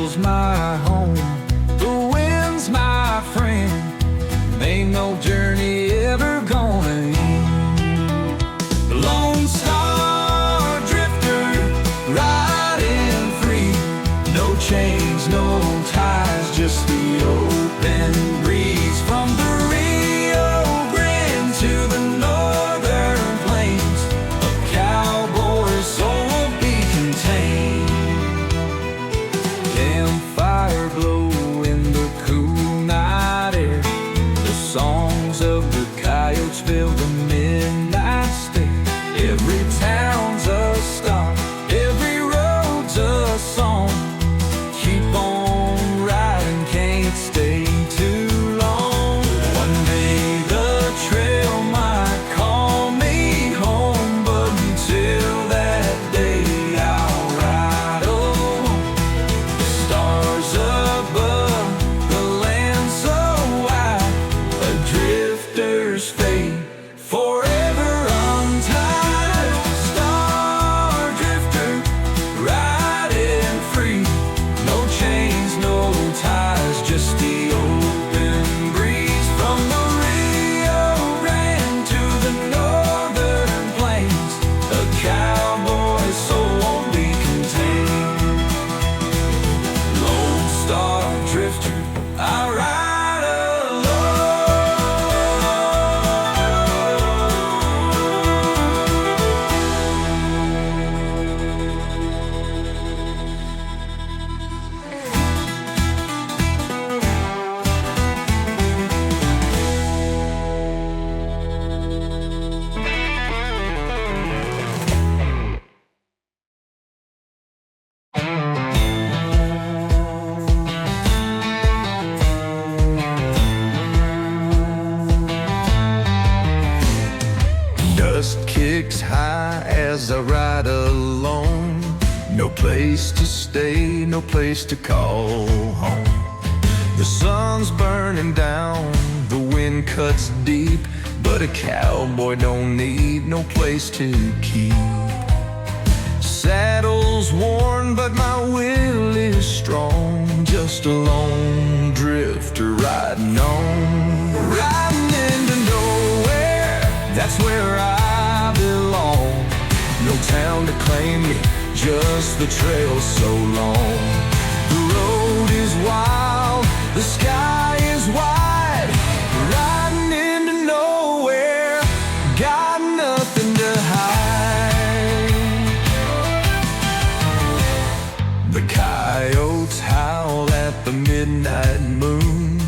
trail's my home, the wind's my friend. Ain't no journey ever gonna end. Lone Star Drifter, riding free. No chains, no ties, just the open breeze. From the Rio Grande to the northern plains, a cowboy's soul will be contained. Campfire glow in the cool night air. The songs of the coyotes fill the midnight stare. Every town's a stop, every road's a song. Keep on riding, can't stay too long. One day the trail might call me home, but until that day I'll ride alone. The stars above, the land so wide, a drifter's fate forever untied. Star drifter, riding free. No chains, no ties, just the open breeze. From the Rio Grande to the northern plains, a cowboy's soul won't be contained. Lone Star Drifter, I ride alone. Dust kicks high as I ride alone. No place to stay, no place to call home. The sun's burning down, the wind cuts deep, but a cowboy don't need no place to keep. Saddle's worn, but my will is strong. Just a lone drifter riding on. Riding into nowhere, that's where I belong. No town to claim me, just the trail so long. The road is wild, the sky is wide. Riding into nowhere, got nothing to hide. The coyotes howl at the midnight moon.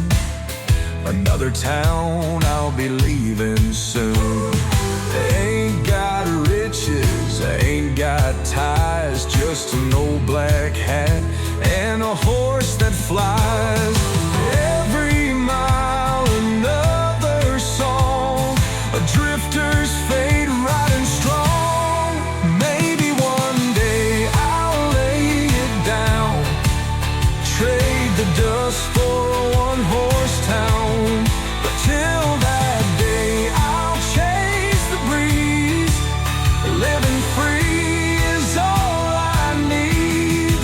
Another town I'll be leaving soon. Ain't got riches, ain't got ties, just an old black hat and a horse that flies. Every mile another song, a drifter's fate riding strong. Maybe one day I'll lay it down, trade the dust for a one-horse town. But till that day I'll chase the breeze. Living free is all I need.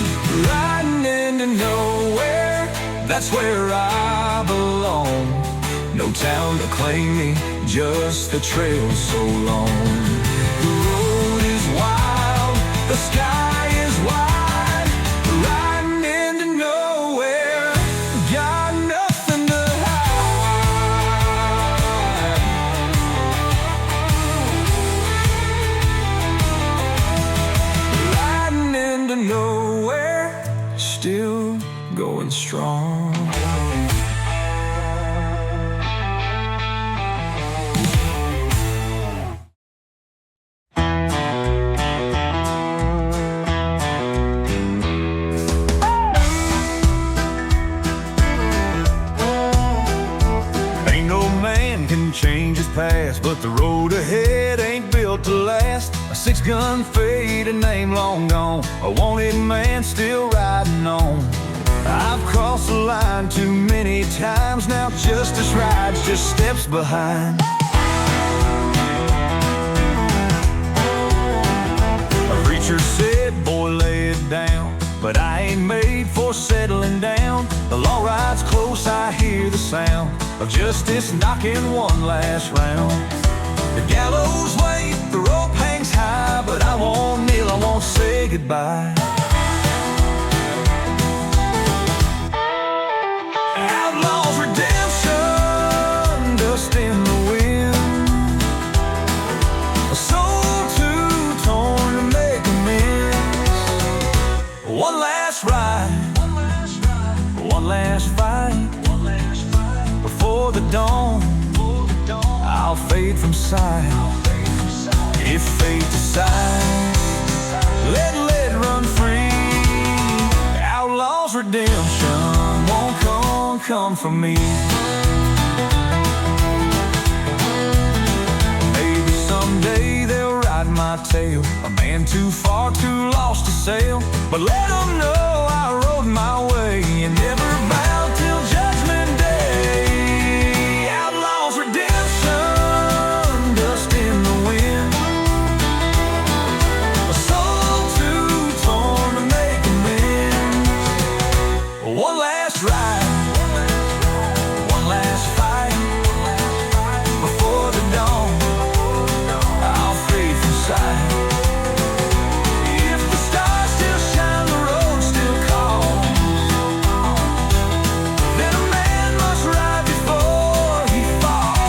Riding into nowhere, that's where I belong. No town to claim me, just the trail so long. The road is wild, the sky is wide. Riding into nowhere, got nothing to hide. Riding into nowhere, still going strong. Ain't no man can change his past, but the road ahead ain't built to last. A six-gun fade, a name long gone, a wanted man still riding on. I've crossed the line too many times now, justice rides just steps behind. A preacher said, boy, lay it down. but I ain't made for settling down. The law rides close, I hear the sound of justice knocking one last round. The gallows wait, the rope hangs high, but I won't kneel, I won't say goodbye. Outlaws redemption, dust in the wind, a soul too torn to make amends. One last ride, one last fight, before the dawn I'll fade from sight. If fate decides, let run free. Outlaws redemption won't come from me. Maybe someday they'll ride my tail, a man too far, too lost to sail. But let them know I rode my way and never bowed till judgment day. Outlaws redemption, dust in the wind, a soul too torn to make amends. One last ride, one last fight, before the dawn I'll fade from sight. If the stars still shine, the road still calls, then a man must ride before he falls.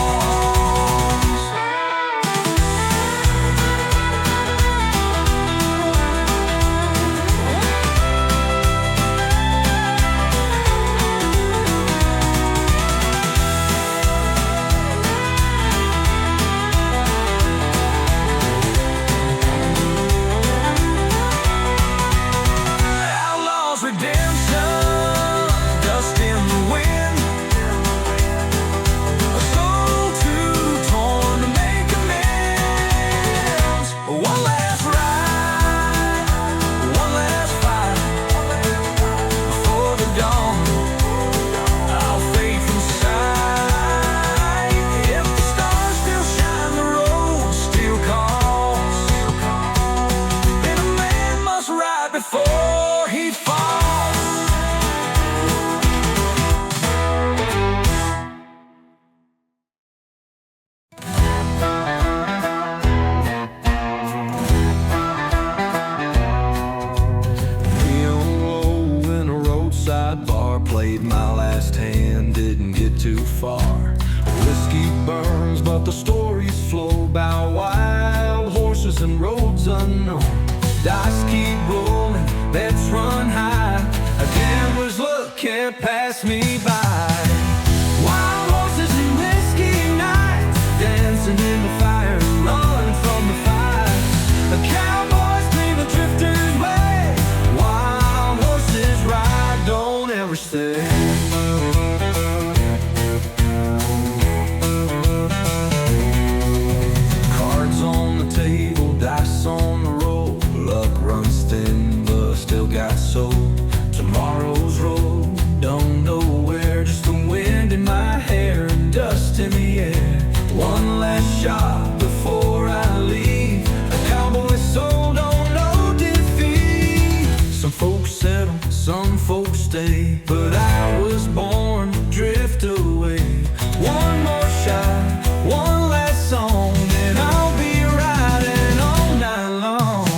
Outlaws redemption, dust in the wind, a soul too torn to make amends. One last ride, one last fight, before the dawn I'll fade from sight. If the stars still shine, the road still calls, then a man must ride before he falls. Neon glow in a roadside bar, played my last hand, didn't get too far. Whiskey burns, but the stories flow about wild horses and roads unknown. Dice keep rolling, bets run high, a gambler's luck can't pass me by. Wild horses and whiskey nights, dancing in the fire, running from the fight. The cowboys dream a drifter's way, wild horses ride, don't ever stay. Cards on the table, dice on the roll, luck runs thin, but still got soul. Tomorrow's road, don't know where, just the wind in my hair and dust in the air. One last shot before I leave, a cowboy's soul don't know defeat. Some folks settle, some folks stay, but I was born to drift away. One more shot, one last song, and I'll be riding all night long.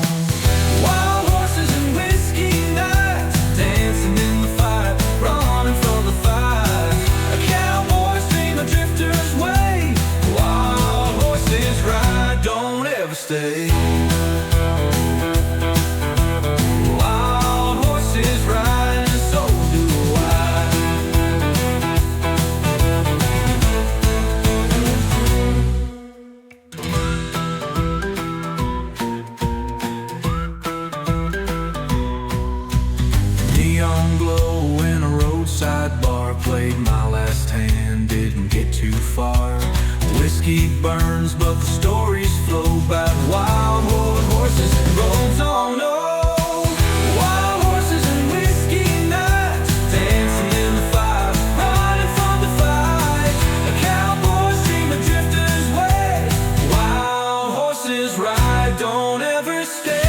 Wild horses and whiskey nights, dancing in the fight, running from the fight. A cowboy's dream a drifter's way, wild horses ride, don't ever stay. Wild horses ride, and so do I. Neon glow in a roadside bar, played my last hand, didn't get too far. Whiskey burns, but the stories flow about wild horses and roads on. Oh, wild horses and whiskey nights, dancing in the fire, running from the fight. A cowboy's dream a drifter's way, wild horses ride, don't ever stay.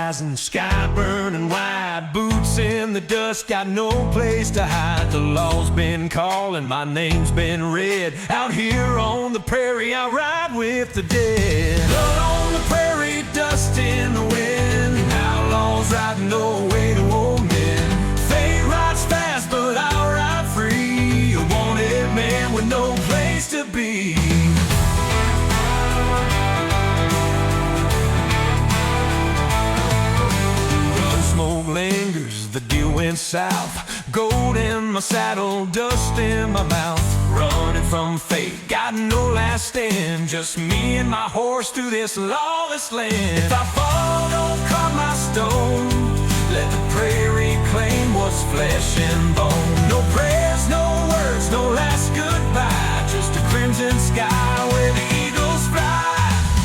rising, sky burning wide, boots in the dust, got no place to hide. The law's been calling, my name's been read. Out here on the prairie, I ride with the dead. Blood on the prairie, dust in the wind, outlaws riding no way to old men. Fate rides fast, but I'll ride free, a wanted man with no place to be. Smoke lingers, the deal went south. Gold in my saddle, dust in my mouth. Running from fate, got no last stand. Just me and my horse through this lawless land. If I fall, don't cut my stone. Let the prairie claim what's flesh and bone. No prayers, no words, no last goodbye. Just a crimson sky where the eagles fly.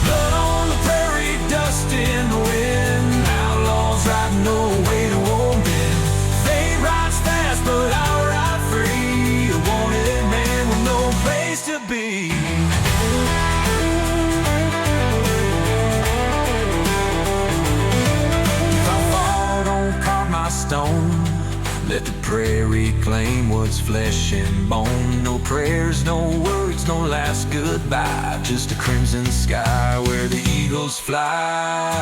Blood on the prairie, dust in the wind. Outlaws riding no way to old men. Fate rides fast, but I'll ride free, a wanted man with no place to be. If I fall, don't count my stone. Let the prairie claim what's flesh and bone. No prayers, no words, no last goodbye. Just a crimson sky where the eagles fly.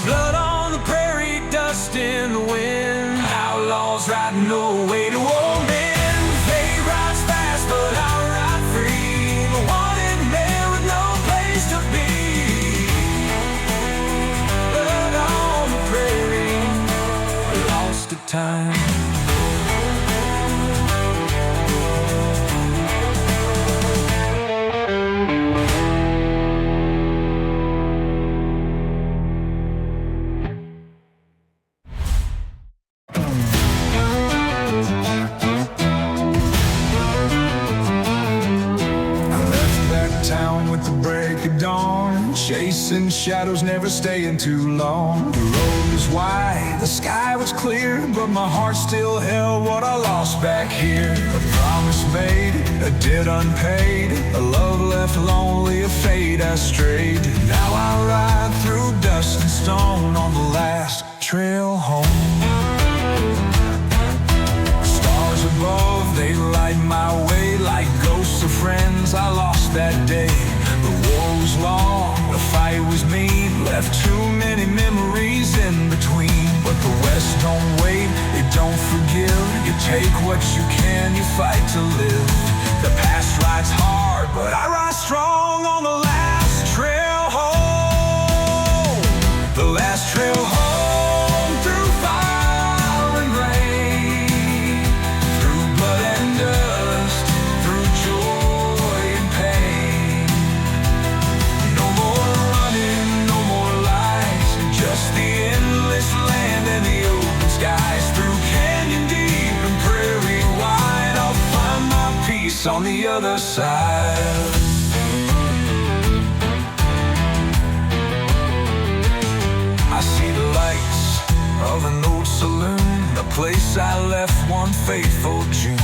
Blood on the prairie, dust in the wind. Outlaws riding no way to old men. Fate rides fast, but I'll ride free, a wanted man with no place to be. Blood on the prairie, lost to time. Chasing shadows, never staying too long. The road was wide, the sky was clear, but my heart still held what I lost back here. A promise made, a debt unpaid, a love left lonely, a fate I strayed. Now I ride through dust and stone on the last trail home. Stars above, they light my way like ghosts of friends I lost that day. The war was long, the fight was mean, left too many memories in between. But the West don't wait, it don't forgive. You take what you can, you fight to live. The past rides hard, but I ride strong on the last trail home. The last trail home, through fire and rain, through blood and dust, through joy and pain. No more running, no more lies, just the endless land and the open skies. Through canyon deep and prairie wide, I'll find my peace on the other side. I see the lights of an old saloon, the place I left one fateful June.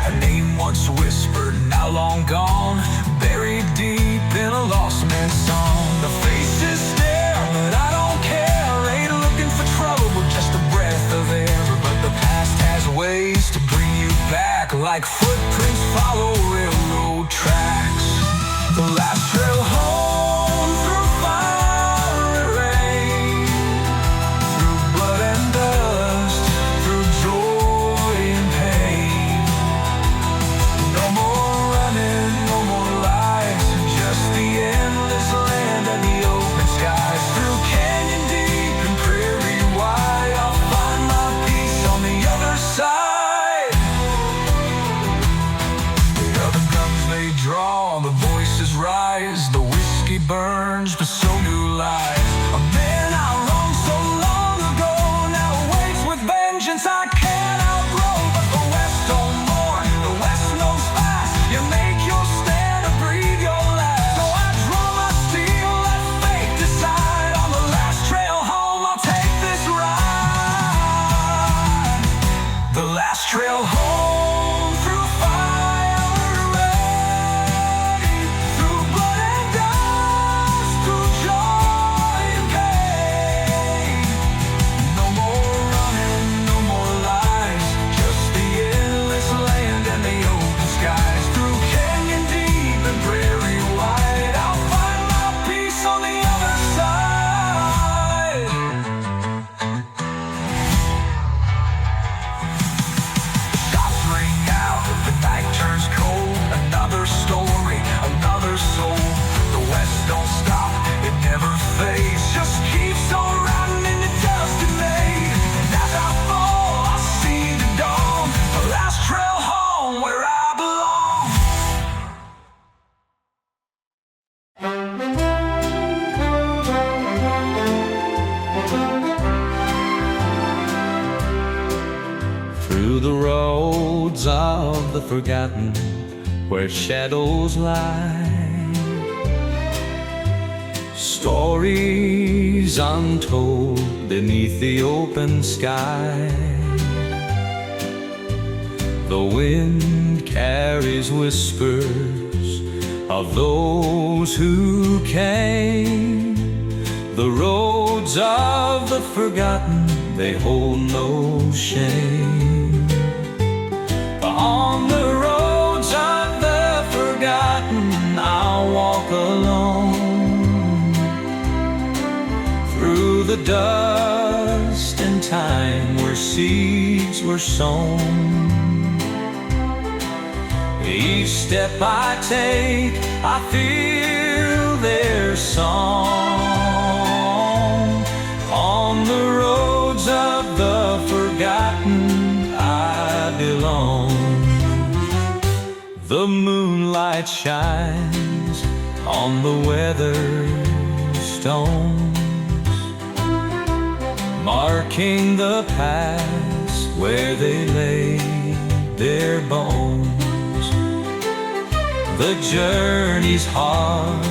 A name once whispered, now long gone, buried deep in a lost man's song. The faces stare, but I don't care. Ain't looking for trouble, but just a breath of air. But the past has ways to bring you back, like footprints follow railroad tracks. The last trail home, through fire and rain, through blood and dust, through joy and pain. No more running, no more lies, just the endless land and the open skies. Through canyon deep and prairie wide, I'll find my peace on the other side. The other guns they draw, the voices rise, the whiskey burns, but so do lies. A man I wronged so long ago now waits with vengeance I can't outgrow. But the West don't mourn, the West knows fast. You make your stand or breathe your last. So I draw my steel, let fate decide. On the last trail home, I'll take this ride. The last trail home, through fire and rain, through blood and dust, through joy and pain. forgotten where shadows lie. Stories untold beneath the open sky. The wind carries whispers of those who came. The roads of the forgotten, they hold no shame. On the roads of the forgotten, I'll walk alone, through the dust and time where seeds were sown. Each step I take, I feel their song. On the roads of the forgotten, I belong. The moonlight shines on the weathered stones, marking the paths where they lay their bones. The journey's hard,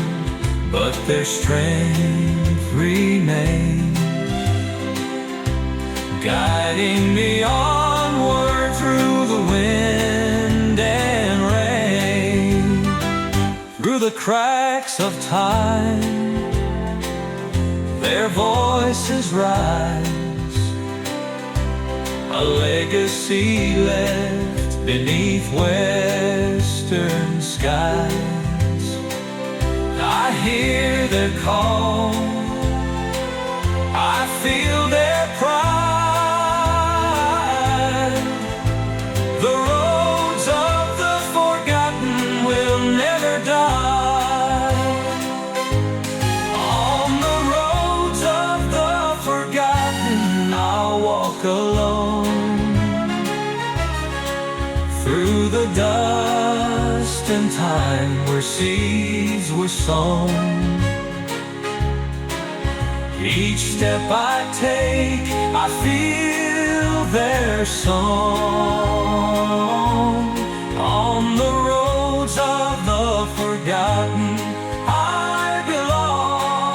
but their strength remains, guiding me onward through the wind and rain. Through the cracks of time, their voices rise, a legacy left beneath western skies. I hear their call, I feel their pride. The roads of the forgotten will never die. On the roads of the forgotten, I'll walk alone, through the dust and time where seeds were sown. Each step I take, I feel their song. On the roads of the forgotten, I belong.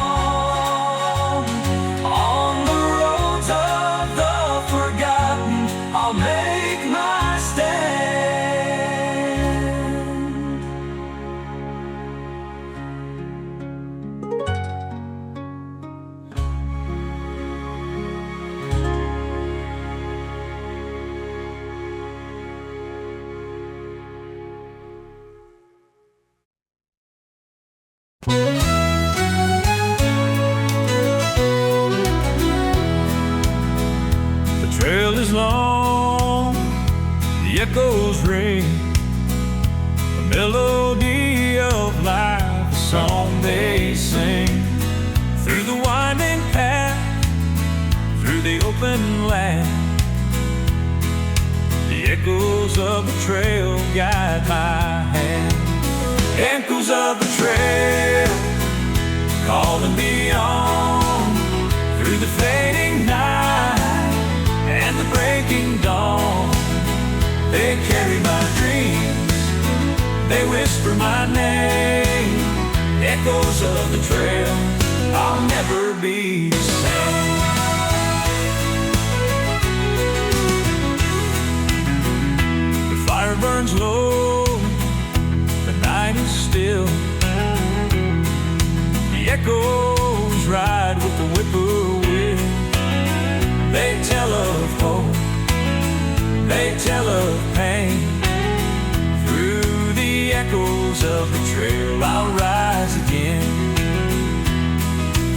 On the roads of the forgotten, I'll make my stand. The trail is long, the echoes ring, the melody of life, the song they sing. Through the winding path, through the open land, the echoes of the trail guide my hand. Echoes of the trail, calling me on, through the fading night and the breaking dawn. They carry my dreams, they whisper my name. Echoes of the trail, I'll never be the same. The fire burns low, the night is still. The echoes ride with the whippoorwill. They tell of hope, they tell of pain. Through the echoes of the trail, I'll rise again.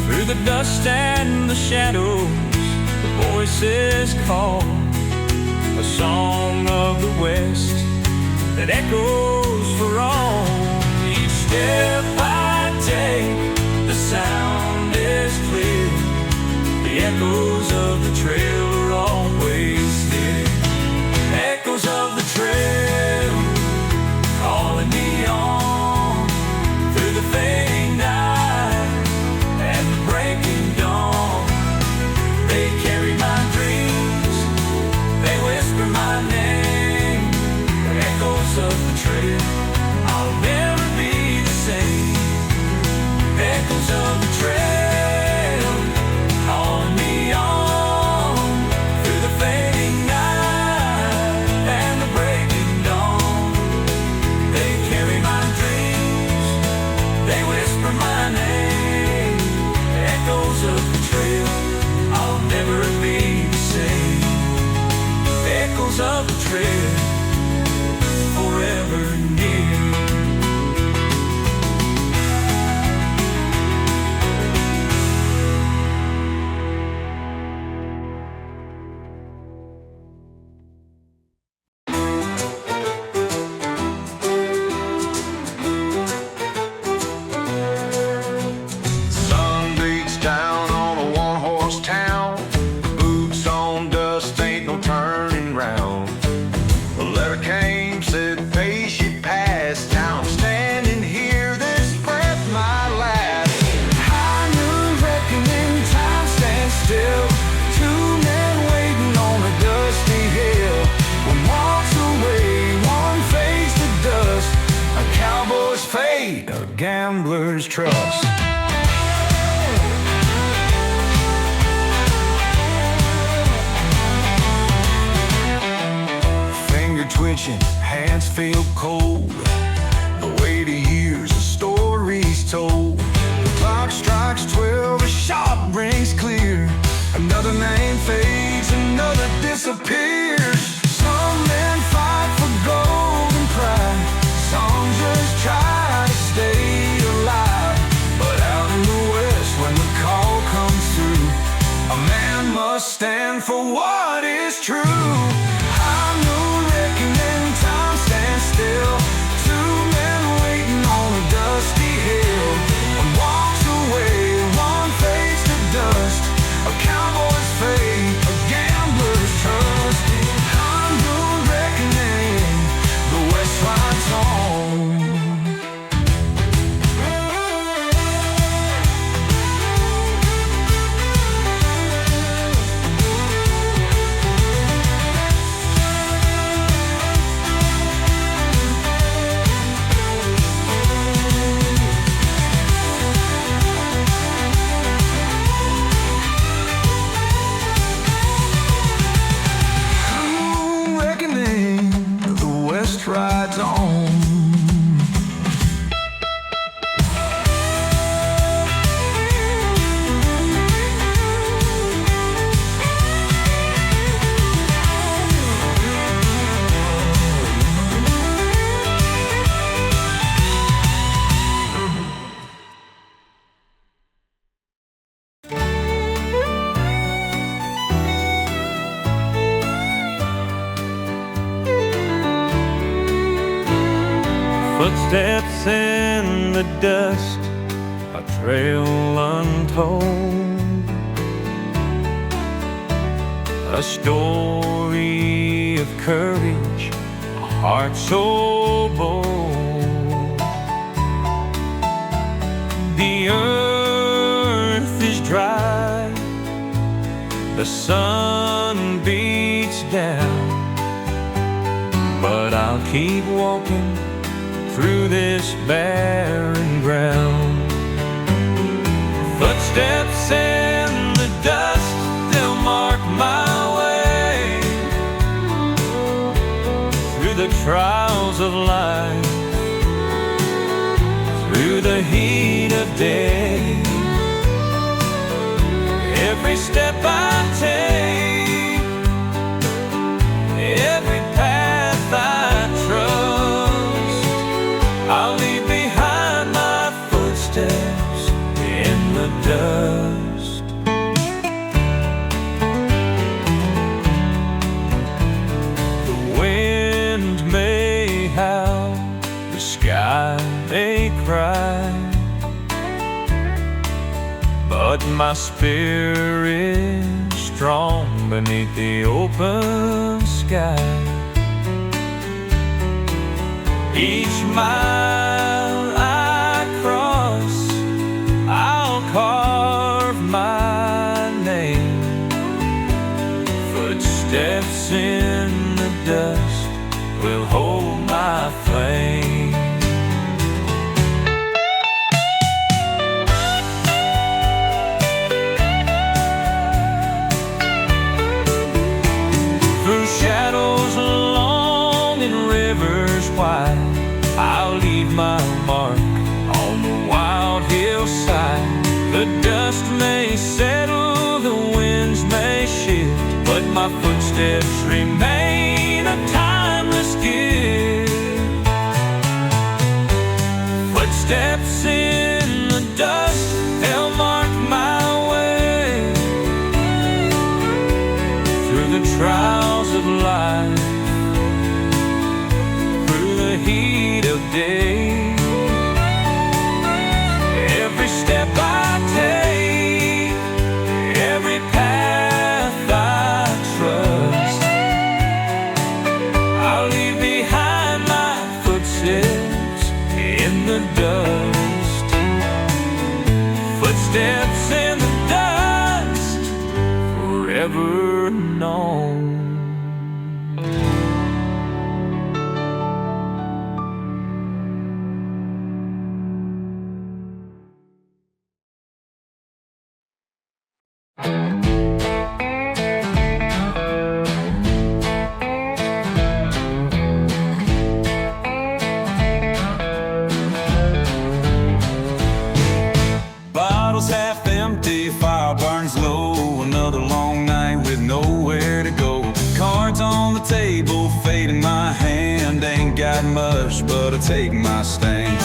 Through the dust and the shadows, the voices call, a song of the West that echoes for all. Each step I take, the sound is clear. The echoes of the trail are always near. Echoes of the trail, calling me on, through the fading night and the breaking dawn. They carry my dreams, they whisper my name. Echoes They whisper my name, echoes of the trail. I'll never be the same. Echoes of the trail, forever near. A gambler's trust. Finger twitching, hands feel cold. The weight of years, the stories told. The clock strikes 12, a shot rings clear. Another name fades, another disappears. Some men fight for gold and pride. Some just try to stay alive. But out in the west, when the call comes through, a man must stand for what is true. High noon reckoning, time stands still. Two men waiting on a dusty hill. One walks away, one fades to dust. A cowboy's fate, a gambler's trust. High noon reckoning, the west rides on. Rides on. Footsteps in the dust, a trail untold, a story of courage, a heart so bold. The earth is dry, the sun beats down, but I'll keep walking through this barren ground. Footsteps in the dust, they'll mark my way through the trials of life, through the heat of day. Every step I take, every path I trust, I'll leave behind my footsteps in the dust. The wind may howl, the sky may cry, but my spirit's strong beneath the open sky. Each mile I cross, I'll carve my name. Footsteps in the dust will hold my flame. Through shadows long and rivers wide, I'll leave hillside. The dust may settle, the winds may shift, but my footsteps remain a timeless gift. Footsteps in the dust, they'll mark my way through the trials of life, through the heat of day. Every step I take, every path I trust, I'll leave behind my footsteps in the dust. Footsteps in the dust, forever known. Bottles half empty, fire burns low. Another long night with nowhere to go. Cards on the table, fate in my hand. Ain't got much, but I take my stand.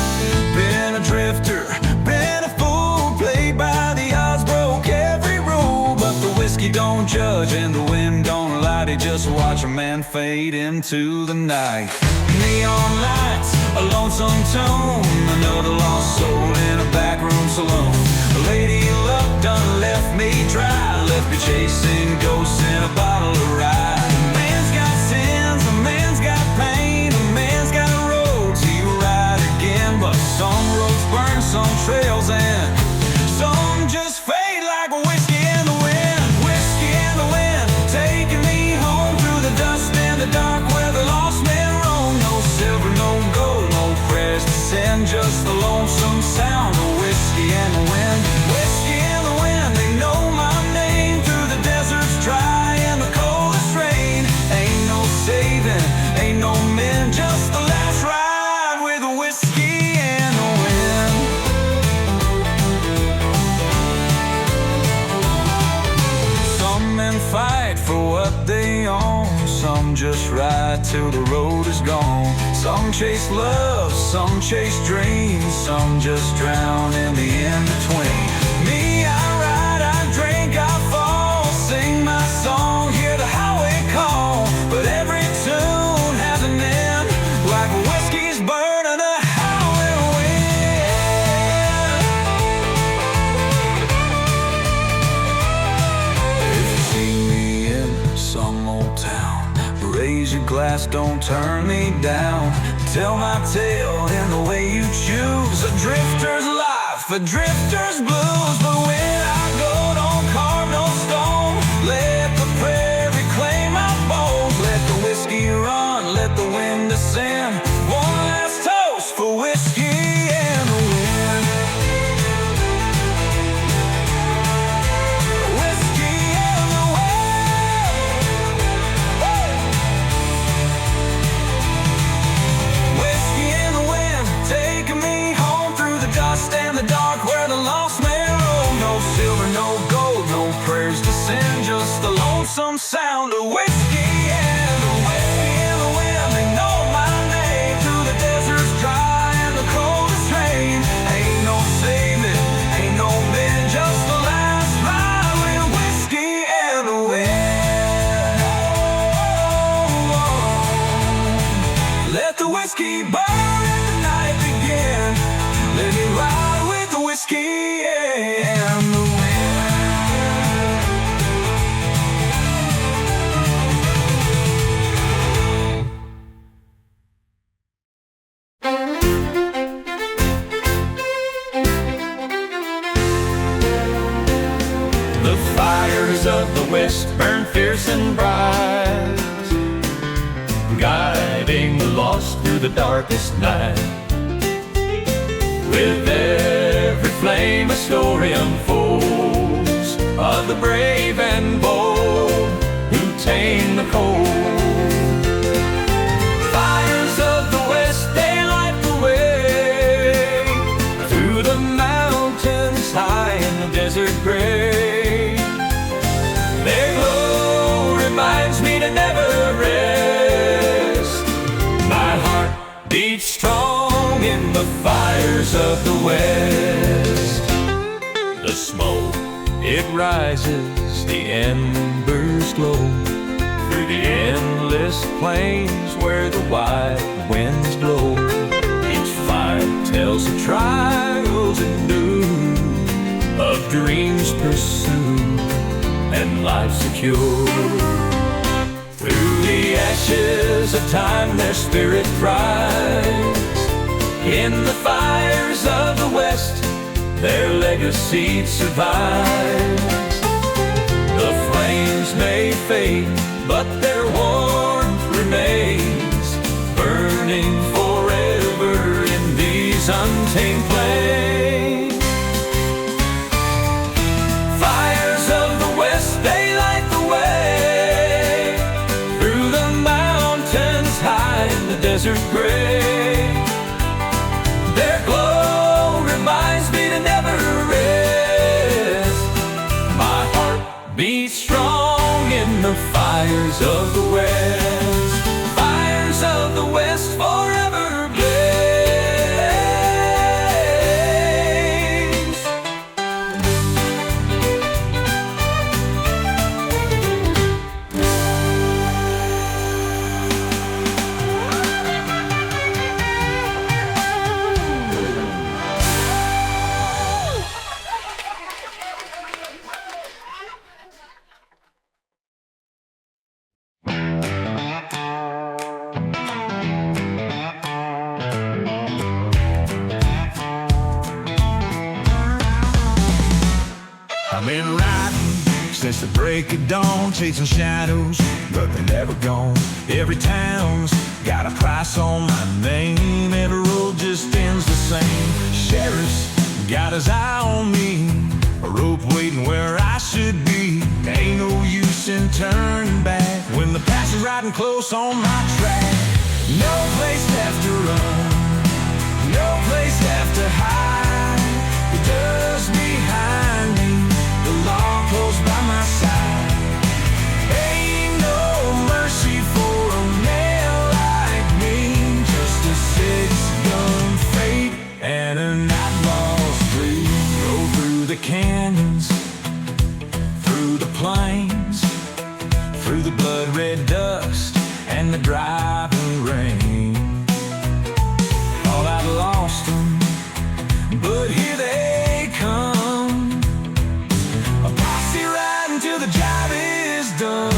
Been a drifter, been a fool, played by the odds, broke every rule. But the whiskey don't judge and the wind don't light it. Just watch a man fade into the night. Neon lights, a lonesome tune, another lost soul in a backroom saloon. A lady luck done left me dry, left me chasing ghosts in a bottle of rye. A man's got sins, a man's got pain, a man's got roads he ride again. But some roads burn, some trails end, some just fade like whiskey in the wind. Whiskey in the wind, taking me home through the dust and the dark where the lost men roam. No silver, no gold, no prayers to send, just the lonesome sound of whiskey in the wind. Whiskey in the wind, they know my name through the deserts dry and the coldest rain. Ain't no saving, ain't no men, just the last ride with whiskey in the wind. Some men fight for what they own, some just ride till the road is gone. Some chase love, some chase dreams, some just drown in the in-between. Me, I ride, I drink, I fall, sing my song, hear the highway call. But every tune has an end, like whiskey's burning a howling wind. If you see me in some old town, raise your glass, don't turn me down. Tell my tale in the way you choose. A drifter's life, a drifter's blues. But when I go, don't carve no stone. Let the prairie claim my bones. Let the whiskey run, let the wind descend. One last toast for whiskey and the wind. Whiskey and the wind. Whiskey in the wind, taking me home through the dust and the dark where the lost men roam. No silver, no gold, no prayers to send, just the lonesome sound of whiskey and the whiskey in the wind. They know my name through the deserts dry and the coldest rain. Ain't no saving, ain't no men, just the last ride with whiskey and the wind. Let the whiskey burn and the night begin. Let me ride with the whiskey and the wind. The fires of the west burn fierce and bright, guiding the lost through the darkest night. With every flame a story unfolds of the brave and bold who tame the cold. Fires of the west, they light the way through the mountains high in the desert gray. Their glow reminds me to never rest. My heart beats strong in the fires of the west. The smoke, it rises, the embers glow through the endless plains where the wild winds blow. Each fire tells of trials anew, of dreams pursued and life secure. Through the ashes of time their spirit cries. In the fires of the west their legacy survives. The flames may fade, but their warmth remains, burning forever in these untamed plains. Fires of the west, they light the way through the mountains high in the desert gray. Their glow reminds me to never rest. My heart beats strong in the fires of the west. Fires of the west forever blaze. I've been riding since the break of dawn, chasing shadows, but they're never gone. Every town's got a price on my name. Every road just ends the same. Sheriff's got his eye on me, a rope waiting where I should be. Ain't no use in turning back when the past is riding close on my track. No place left to run, no place left to hide. The dust behind me, the law close by my side. Ain't no mercy for a man like me. Just a six-gun fate and an outlaw's plea. Roll through the canyons, through the plains, through the blood-red dust and the driving rain. Thought I'd lost them, but here they come. A posse riding till the job is done.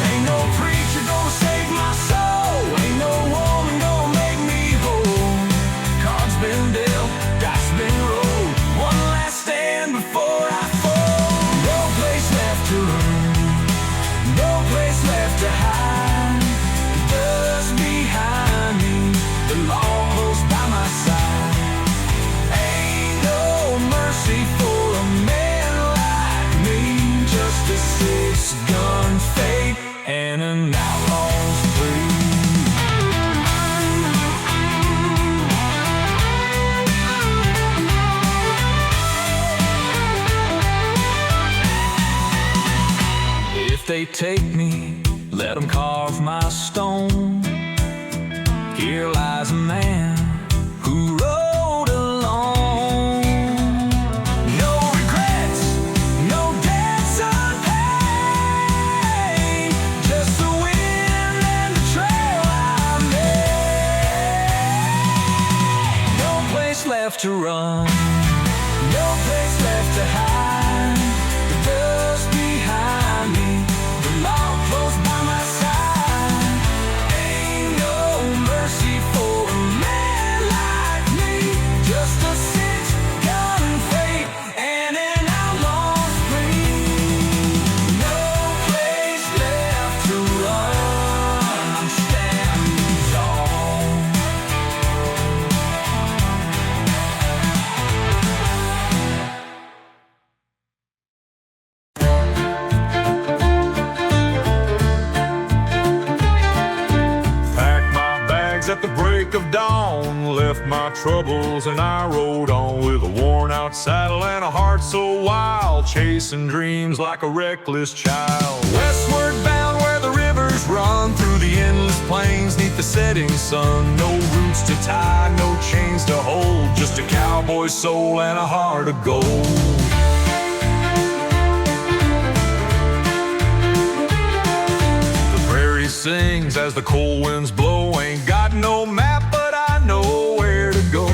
Ain't no preacher gonna save my soul, ain't no woman gonna make me whole. Cards been dealt, dice been rolled, one last stand before I fall. No place left to run, no place left to hide. The dust behind me, the law close by my side. Ain't no mercy for a man like me. Just a six-gun fate and an outlaw's plea. If they take me, let them carve my stone. Here lies a man who rode alone. No regrets, no debts unpaid, just the wind and the trail I made. No place left to run, no place left to hide. The dust behind me, the law close by my side. Ain't no mercy for a man like me. Just a six-gun fate and an outlaw's plea. No place left to run, I'm standing tall. Packed my bags at the break of dawn, left my troubles hills and I rode on with a worn-out saddle and a heart so wild, chasing dreams like a reckless child. Westward bound where the rivers run through the endless plains neath the setting sun. No roots to tie, no chains to hold, just a cowboy soul and a heart of gold. The prairie sings as the cold winds blow. Ain't got no map, but I know where to go.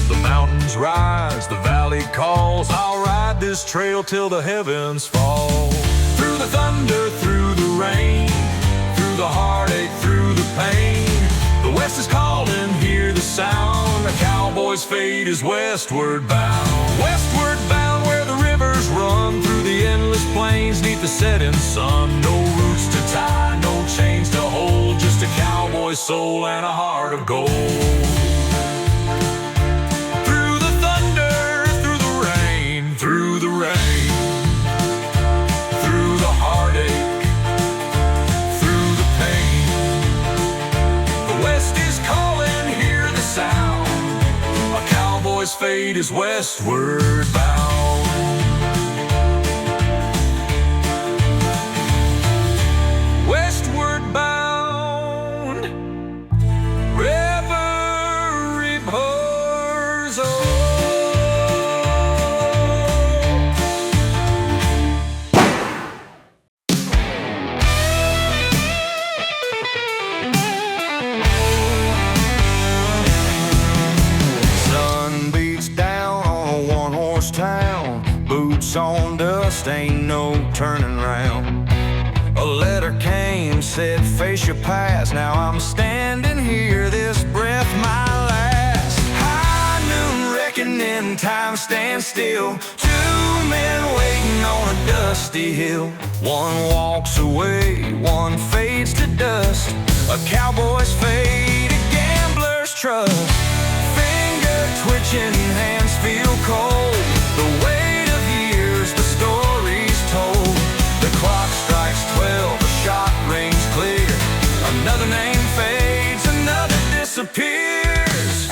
The mountains rise, the valley calls. I'll ride this trail till the heavens fall. Through the thunder, through the rain, through the heartache, through the pain. The west is calling, hear the sound. A cowboy's fate is westward bound. Westward bound where the rivers run through the endless plains neath the setting sun. No roots to tie, no chains to hold, just a cowboy's soul and a heart of gold. Through the thunder, through the rain, through the rain, through the heartache, through the pain. The west is calling, hear the sound. A cowboy's fate is westward bound. Westward bound, river pours Sun beats down on a one-horse town. Boots on dust, ain't no turning round. A letter came, said face your past. Now I'm standing here, this breath my last. High noon reckoning, time stands still. Two men waiting on a dusty hill. One walks away, one fades to dust. A cowboy's fate, a gambler's trust. Finger twitching, hands feel cold. The weight of years, the stories told. The clock strikes 12, a shot rings clear. Another name fades, another disappears.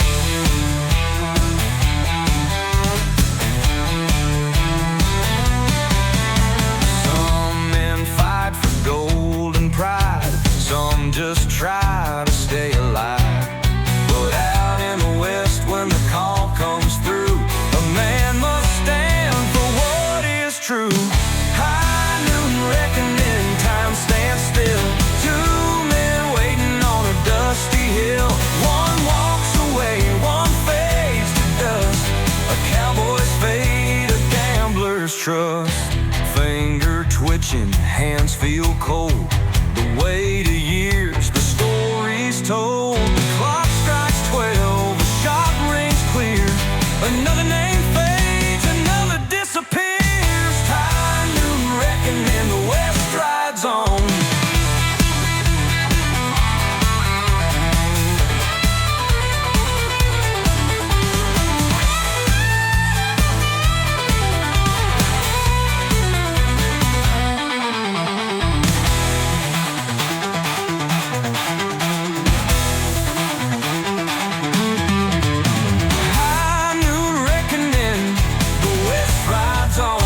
Some men fight for gold and pride. Some just try to stay alive. But out in the west when the call comes through, a man must stand for what is true. High noon reckoning, time stands still. Two men waiting on a dusty hill. One walks away, one fades to dust. A cowboy's fate, a gambler's trust. Finger twitching, hands feel cold. The weight of years, the stories told. The clock strikes 12, the shot rings clear. Another name fades, another disappears. High noon reckoning, the west rides on. High noon reckoning, the west rides on.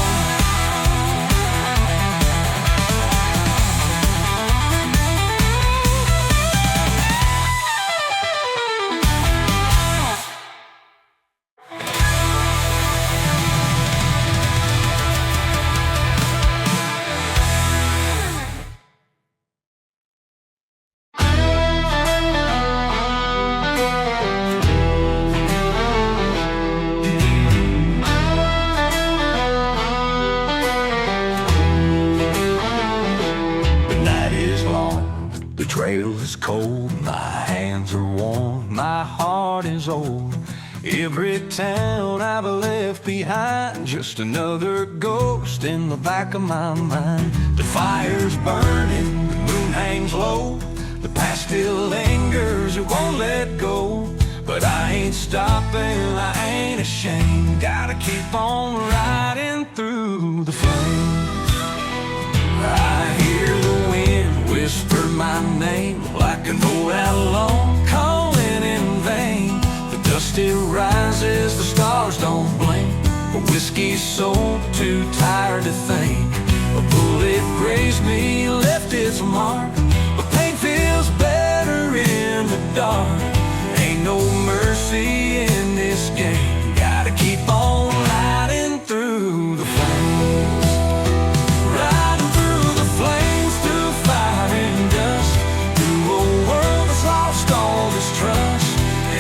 The night is long, the trail is cold. My hands are warm, my heart is old. Every town I've left behind, just another ghost in the back of my mind. The fire's burning, the moon hangs low. The past still lingers, it won't let go. But I ain't stopping, I ain't ashamed. Gotta keep on riding through the flames. I hear the wind whisper my name like can hold out long, calling in vain. The dust it rises, the stars don't blink. A whiskey's soul, too tired to think. A bullet grazed me, left its mark. But pain feels better in the dark. Ain't no mercy in this game. Gotta keep on riding through the flames. Riding through the flames, through fire and dust. Through a world that's lost all its trust.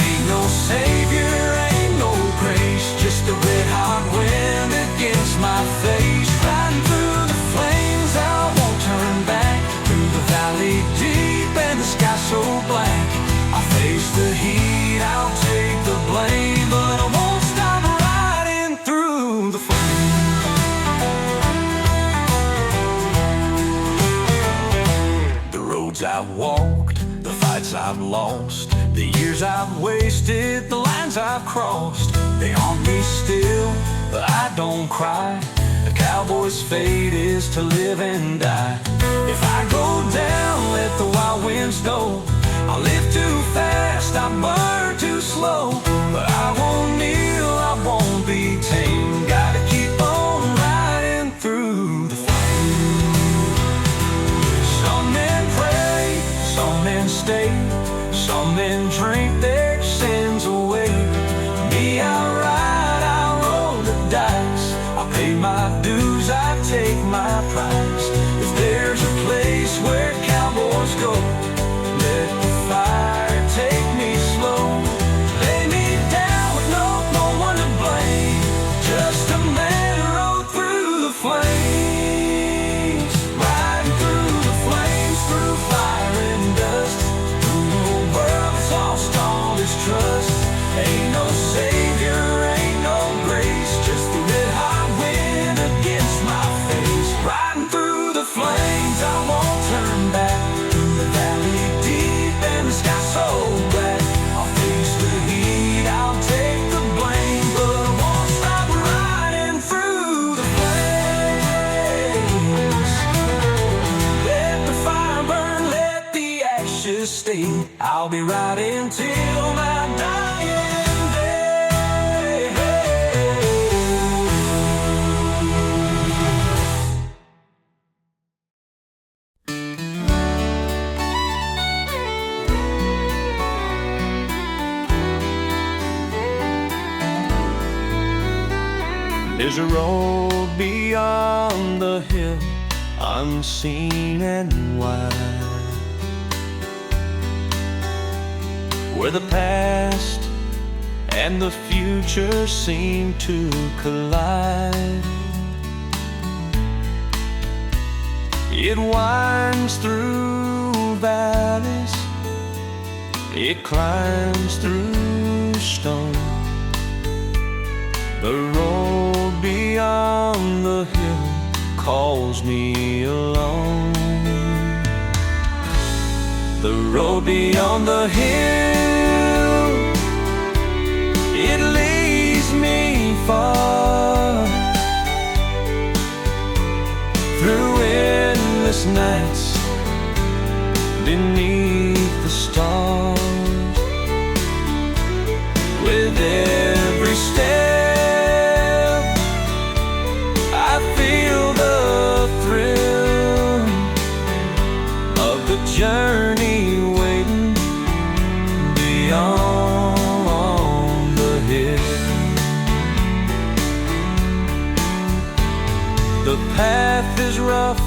Ain't no savior, ain't no grace. Just a red hot wind against my face. Riding through the flames, I won't turn back. Through the valley deep and the sky so black. I face the heat, I'll take the blame, but I won't stop riding through the flames. The roads I've walked, the fights I've lost, the years I've wasted, the lines I've crossed. They haunt me still, but I don't cry. A cowboy's fate is to live and die. If I go down, let the wild winds go. I live too fast, I burn too slow. But I won't kneel, I won't be tamed. Gotta keep on riding through the flames. Some men pray, some men stay, some men drink their sins away. Me, I ride, I roll the dice. I pay my dues, I take my price. If there's a place where cowboys go, let the fire take me slow. Lay me down with no one to blame. Just a man who rode through the flames. Riding through the flames, through fire and dust. Through a world that's lost all its trust. Ain't no savior, ain't no grace. Just the red hot wind against my face. Riding through the flames, I won't turn back. Through the valley deep and the sky so black. I'll face the heat, I'll take the blame, but I won't stop riding through the flames. Let the fire burn, let the ashes stay. I'll be riding till my dying day. There's a road beyond the hill, unseen and wide, where the past and the future seem to collide. It winds through valleys, it climbs through stone. The road beyond the hill calls me alone. The road beyond the hill, it leads me far, through endless nights, beneath the stars. With every step I feel the thrill of the journey waiting beyond the hill. The path is rough,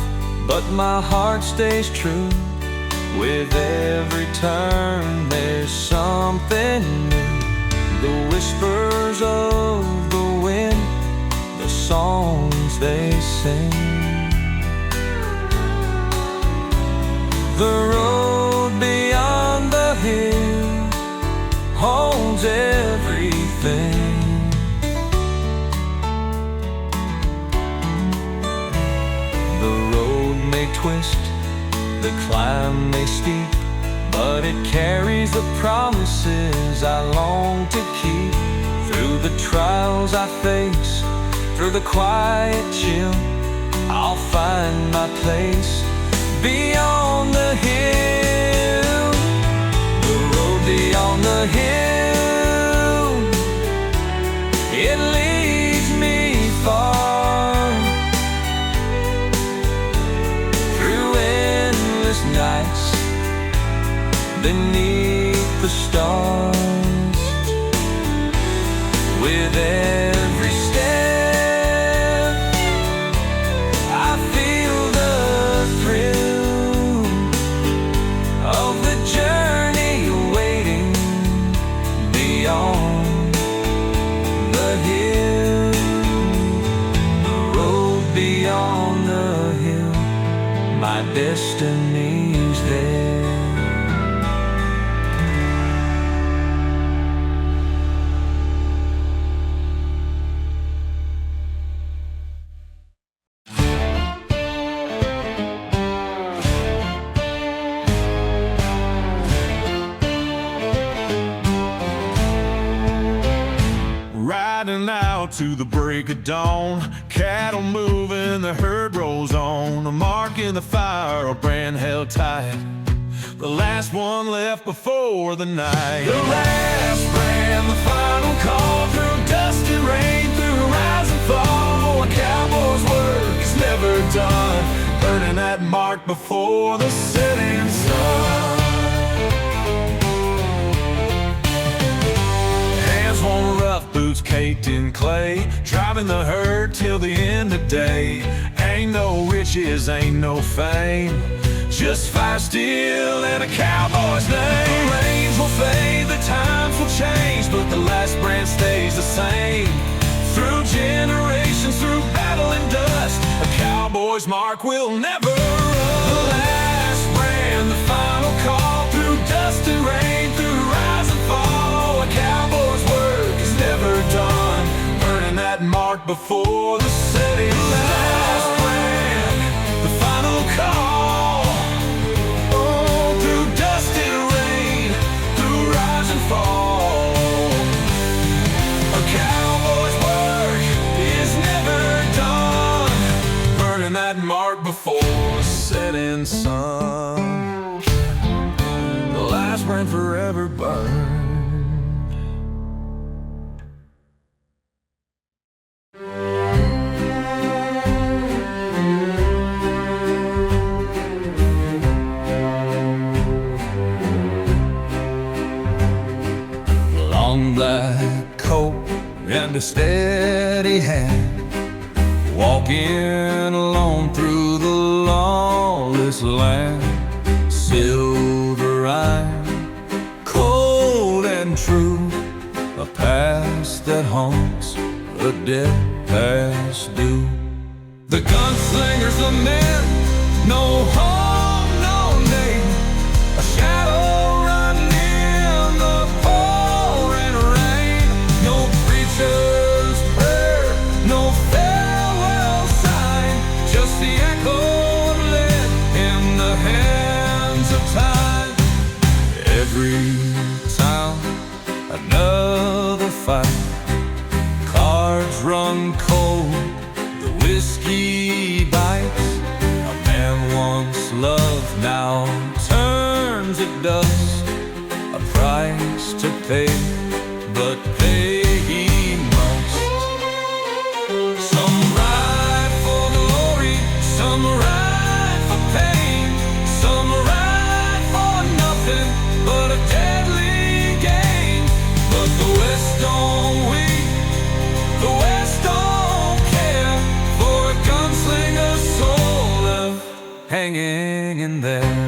but my heart stays true. With every turn there's something new. The whispers of the wind, the songs they sing. The road beyond the hill holds everything. The road may twist, the climb may steep, but it carries the promises I long to keep. Through the trials I face, through the quiet chill, I'll find my place beyond the hill. the hill, it leads me far, through endless nights, beneath the stars. With every step, I feel the thrill of the journey waiting beyond the hill, the road beyond the hill. My destiny's there. Riding out to the break of dawn, cattle moving, the herd rolls on. A mark in the fire, a brand held tight, the last one left before the night. The last brand, the final call, through dust and rain, through rise and fall. A cowboy's work is never done, Burning that mark before the setting sun. Hands worn rough, boots caked in clay, driving the herd till the end of day. Ain't no riches, ain't no fame, just fire steel and a cowboy's name. the rains will fade, the times will change, but the last brand stays the same. Through generations, through battle and dust, a cowboy's mark will never rust. The last brand, the final call, through dust and rain, through rise and fall. A cowboy's work is never done, Burning that mark before the setting sun. last brand, the final call. Oh, through dust and rain, Through rise and fall, a cowboy's work is never done, burning that mark before the setting sun. The last brand forever burned. long black coat and a steady hand, walking alone through the lawless land. Silver eyed, cold and true, a past that haunts a dead past due. The gunslingers, the men, no home, no name, a shadow running in the pouring rain. No preacher's prayer, no farewell sign, just the echo of lead in the hands of time. Every town, another fight, cards run cold, the whiskey bites. A man once loved now turns to dust, a price to pay, but pay he must. Some ride for glory, some ride for pain, some ride for nothing but a deadly gain. But the West don't weep, the West don't care for a gunslinger's soul left hanging in there.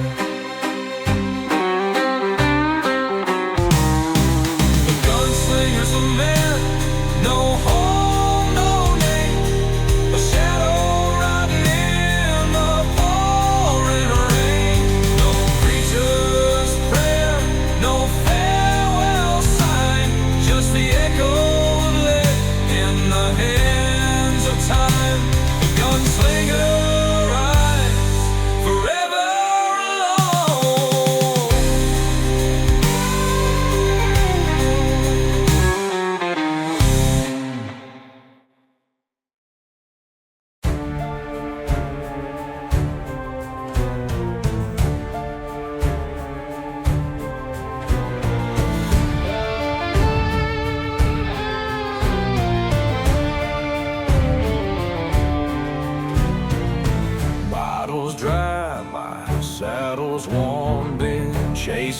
The gunslingers are men, no home, no name, a shadow riding in the pouring rain. No preacher's prayer, no farewell sign, just the echo of lead in the hands of time. The gunslinger rides forever alone.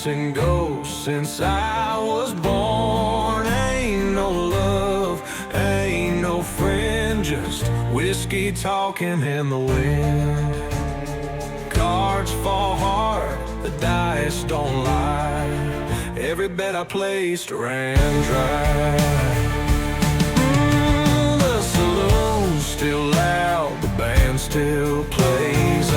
chasing ghosts since I was born. Ain't no love, ain't no friend, just whiskey talking in the wind. Cards fall hard, the dice don't lie. Every bet I placed ran dry. The saloon's still loud, the band still plays.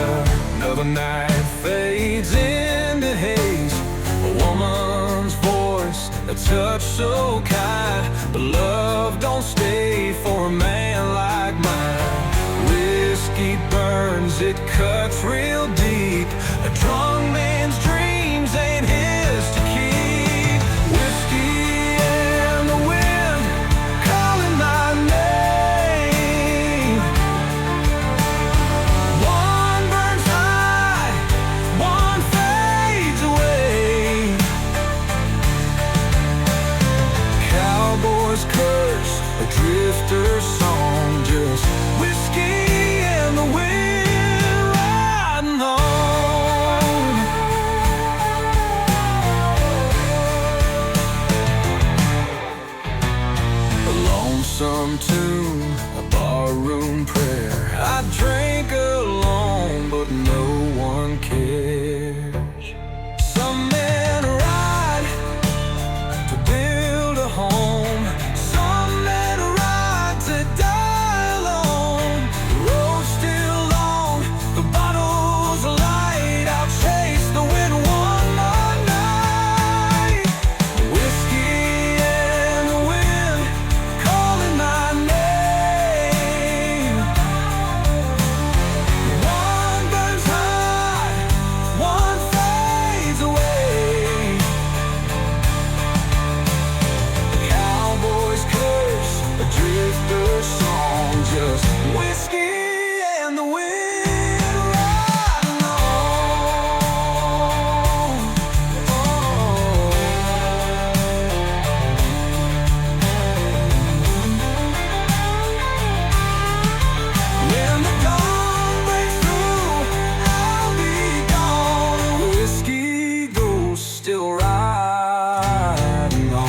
Another night fades into haze. A woman's voice, a touch so kind, but love don't stay for a man like mine. Whiskey burns, it cuts real deep. A drunk man's dreams ain't his to keep. Whiskey and the wind calling my name. One burns high, one fades away. Cowboys curse, a drifter's song, just whiskey and the wind riding home. A lonesome tune, a barroom prayer. I drink alone, but no one cares. Some men ride to build a home. Some men ride to die alone. The road's still long, the bottle's light. I'll chase the wind one more night. Whiskey and the wind calling my name. One burns high, one fades away. Cowboys curse, a drifter's song, just whiskey and the wind riding on. When the dawn breaks through, I'll be gone. Whiskey ghost still riding on.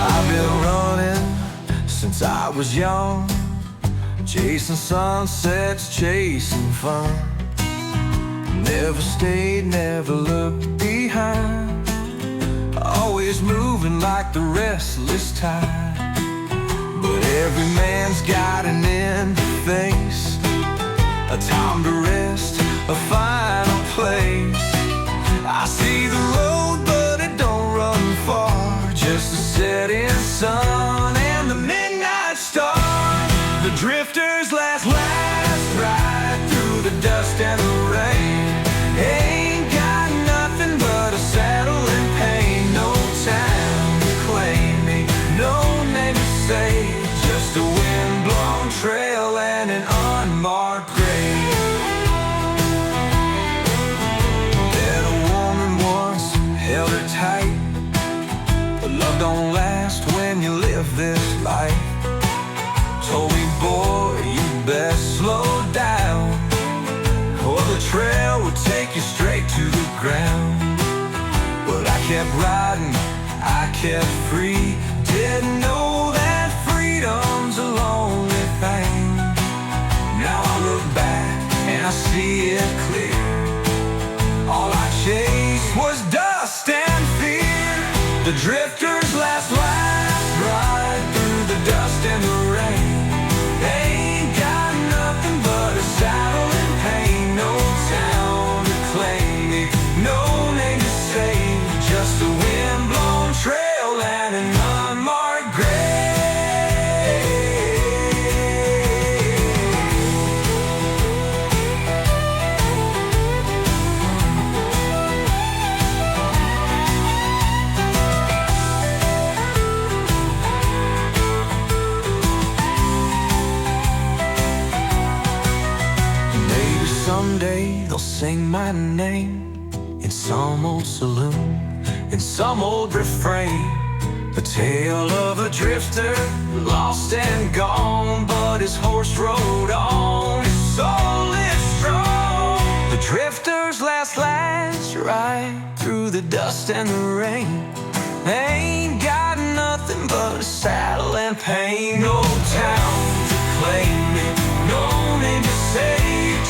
I've been running since I was young, chasing sunsets, chasing fun. Never stayed, never looked behind, always moving like the restless tide. But every man's got an end to face, a time to rest, a final place. I see the road, but it don't run far, just a setting sun and the midnight star. The drifter's last ride through the dust and the rain. Ain't got nothing but a saddle and pain. No town to claim me, no name to say, just a wind-blown trail and an unmarked grave. Then a woman once held her tight, but love don't last when you live this life. Told me, boy, you best slow down, or the trail will take you straight to the ground. But I kept riding, I kept free, didn't know that freedom's a lonely thing. Now I look back and I see it clear. All I chased was dust and fear. The drifter's last ride through the dust and the rain. Ain't got nothing but a saddle and pain. No town to claim me, no name to save, just a wind-blown trail and an unmarked grave. my name in some old saloon, in some old refrain. The tale of a drifter, lost and gone, but his horse rode on, his soul is strong. The drifter's last lash right through the dust and the rain. They ain't got nothing but a saddle and pain. No town to claim it, no name to say,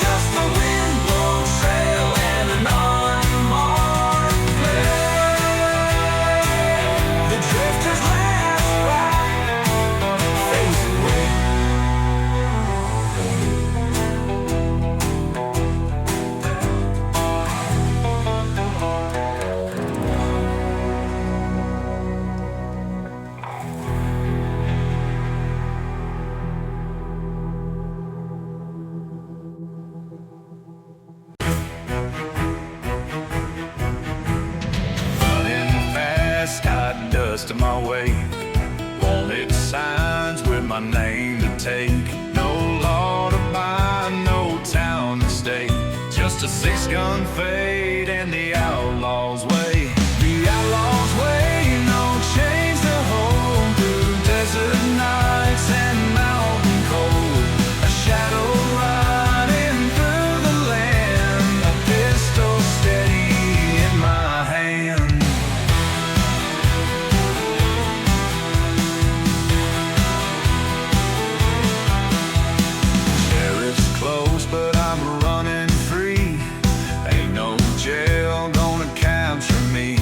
just a wind-blown trail and an unmarked grave. The drifter's last ride fades away. Hot dust in my way, wanted signs with my name to take. No law to bind, no town to stay, just a six-gun fade and the outlaw's way. The outlaw's way, no chains to hold through desert nights and mountain cold. A shadow riding through the land, a pistol steady in my hand. But I'm running free, ain't no jail gonna capture me.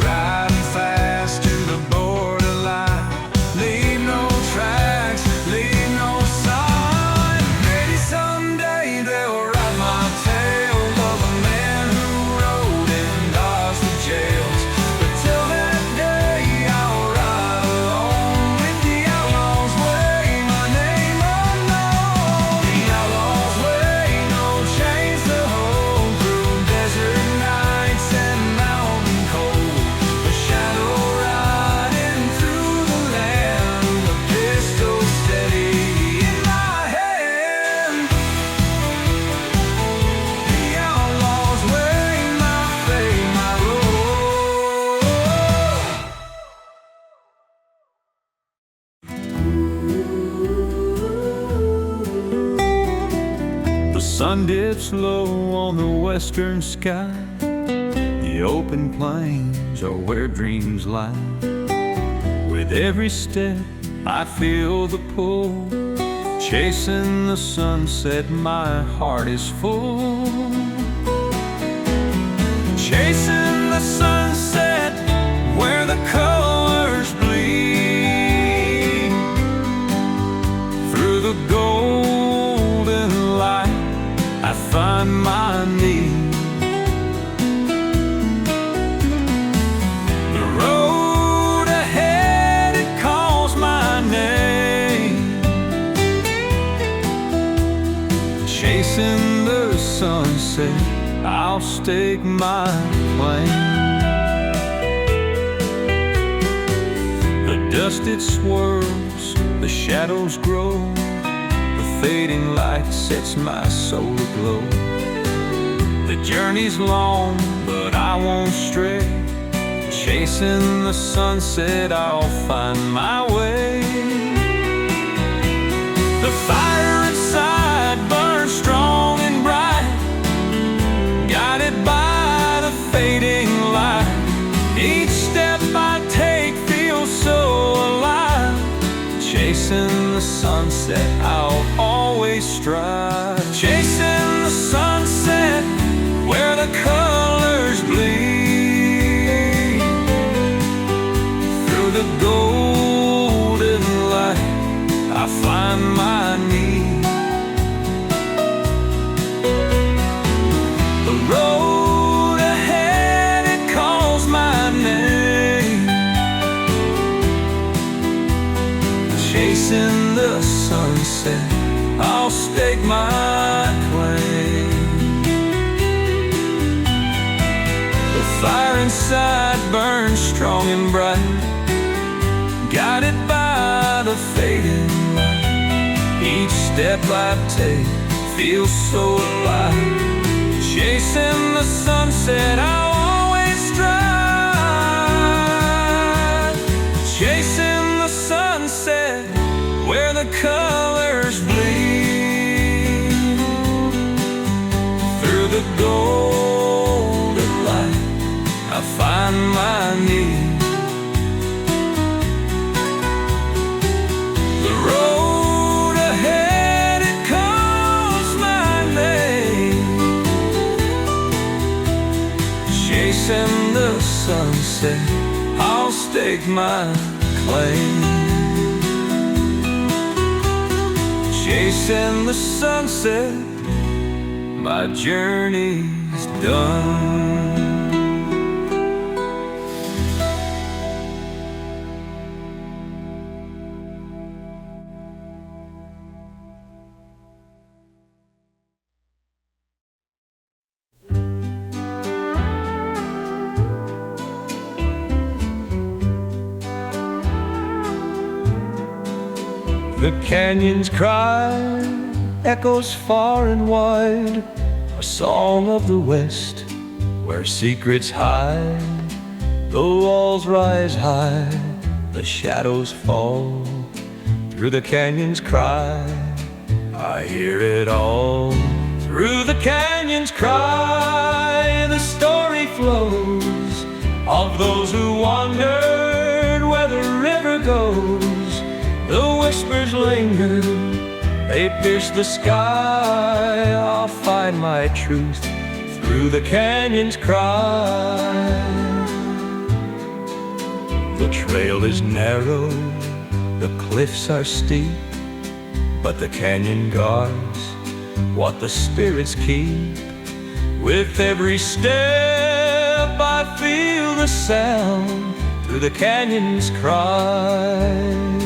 Riding fast to the borderline, leave no tracks, leave no sign. Maybe someday they'll write my tale of a man who rode and dodged the jails. But till that day I'll ride alone with the outlaw's way, my name unknown. The outlaw's way, no chains to hold through desert nights and mountain cold. A shadow riding through the land, a pistol steady in my hand. The outlaw's way, my fate, my road. The sun dips low on the western sky. The open plains are where dreams lie. With every step I feel the pull, chasing the sunset, my heart is full. Chasing the sunset where the colors bleed. Through the golden light I find my need. The road ahead, it calls my name. Chasing the sunset, I'll stake my claim. The dust it swirls, the shadows grow, the fading light sets my soul aglow. The journey's long, but I won't stray. Chasing the sunset, I'll find my way. The fire inside burns strong and bright, guided by the fading light. Each step I take feels so alive. Chasing the sunset, I'll always strive. Chasing the sunset where the colors bleed. Through the golden light I find my need. The road ahead, it calls my name. Chasing the sunset, I'll stake my claim. The fire inside burns strong and bright, guided by the fading light. Each step I take feels so alive. Chasing the sunset, I'll always strive. Chasing the sunset, where the colors bleed. Through the golden light, I find my need. The road ahead, it calls my name. Chasing the sunset, I'll stake my claim. Chasing the sunset, my journey's done. The canyon's cry echoes far and wide, a song of the West where secrets hide. The walls rise high, the shadows fall. Through the canyon's cry, I hear it all. Through the canyon's cry, the story flows of those who wandered where the river goes. The whispers linger, they pierce the sky. I'll find my truth through the canyon's cry. The trail is narrow, the cliffs are steep, but the canyon guards what the spirits keep. With every step I feel the sound through the canyon's cry.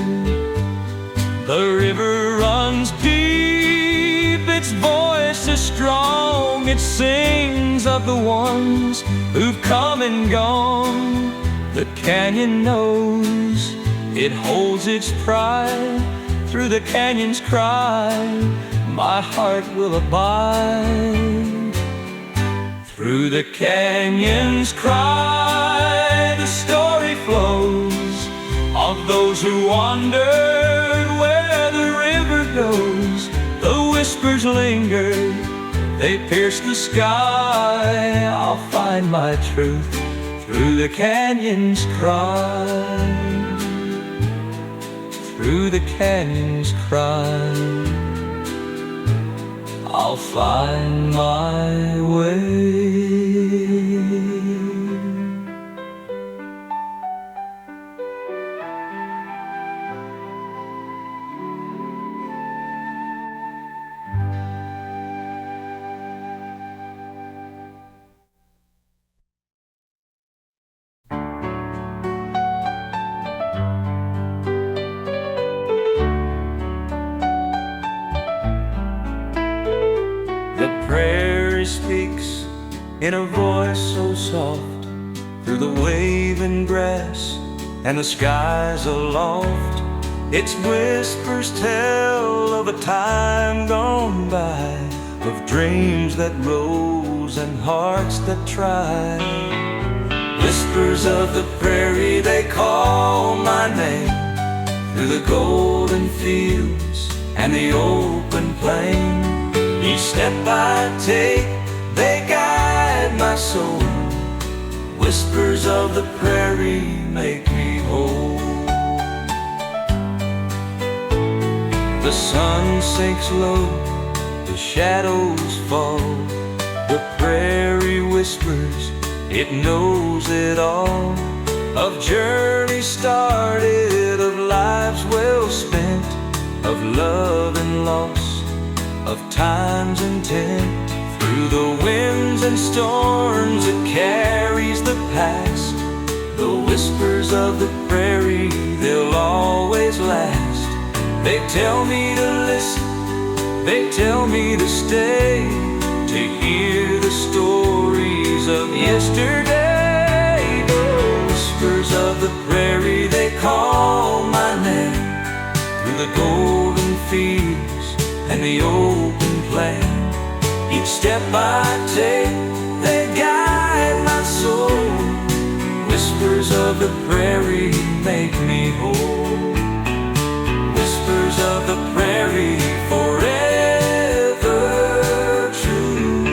The river runs deep, its voice is strong. It sings of the ones who've come and gone. The canyon knows it holds its pride. Through the canyon's cry, my heart will abide. Through the canyon's cry, the story flows of those who wandered where the river goes. The whispers linger, they pierce the sky. I'll find my truth through the canyon's cry. Through the canyon's cry, I'll find my way. The prairie speaks in a voice so soft, through the waving grass and the skies aloft. Its whispers tell of a time gone by, of dreams that rose and hearts that tried. Whispers of the prairie, they call my name. Through the golden fields and the open plain, each step I take, they guide my soul. Whispers of the prairie make me whole. The sun sinks low, the shadows fall. The prairie whispers, it knows it all. Of journeys started, of lives well spent, of love and loss, of time's intent. Through the winds and storms, it carries the past. The whispers of the prairie, they'll always last. They tell me to listen, they tell me to stay, to hear the stories of yesterday. The whispers of the prairie, they call my name. Through the golden fields and the open plain, each step I take, they guide my soul. Whispers of the prairie make me whole. Whispers of the prairie forever true.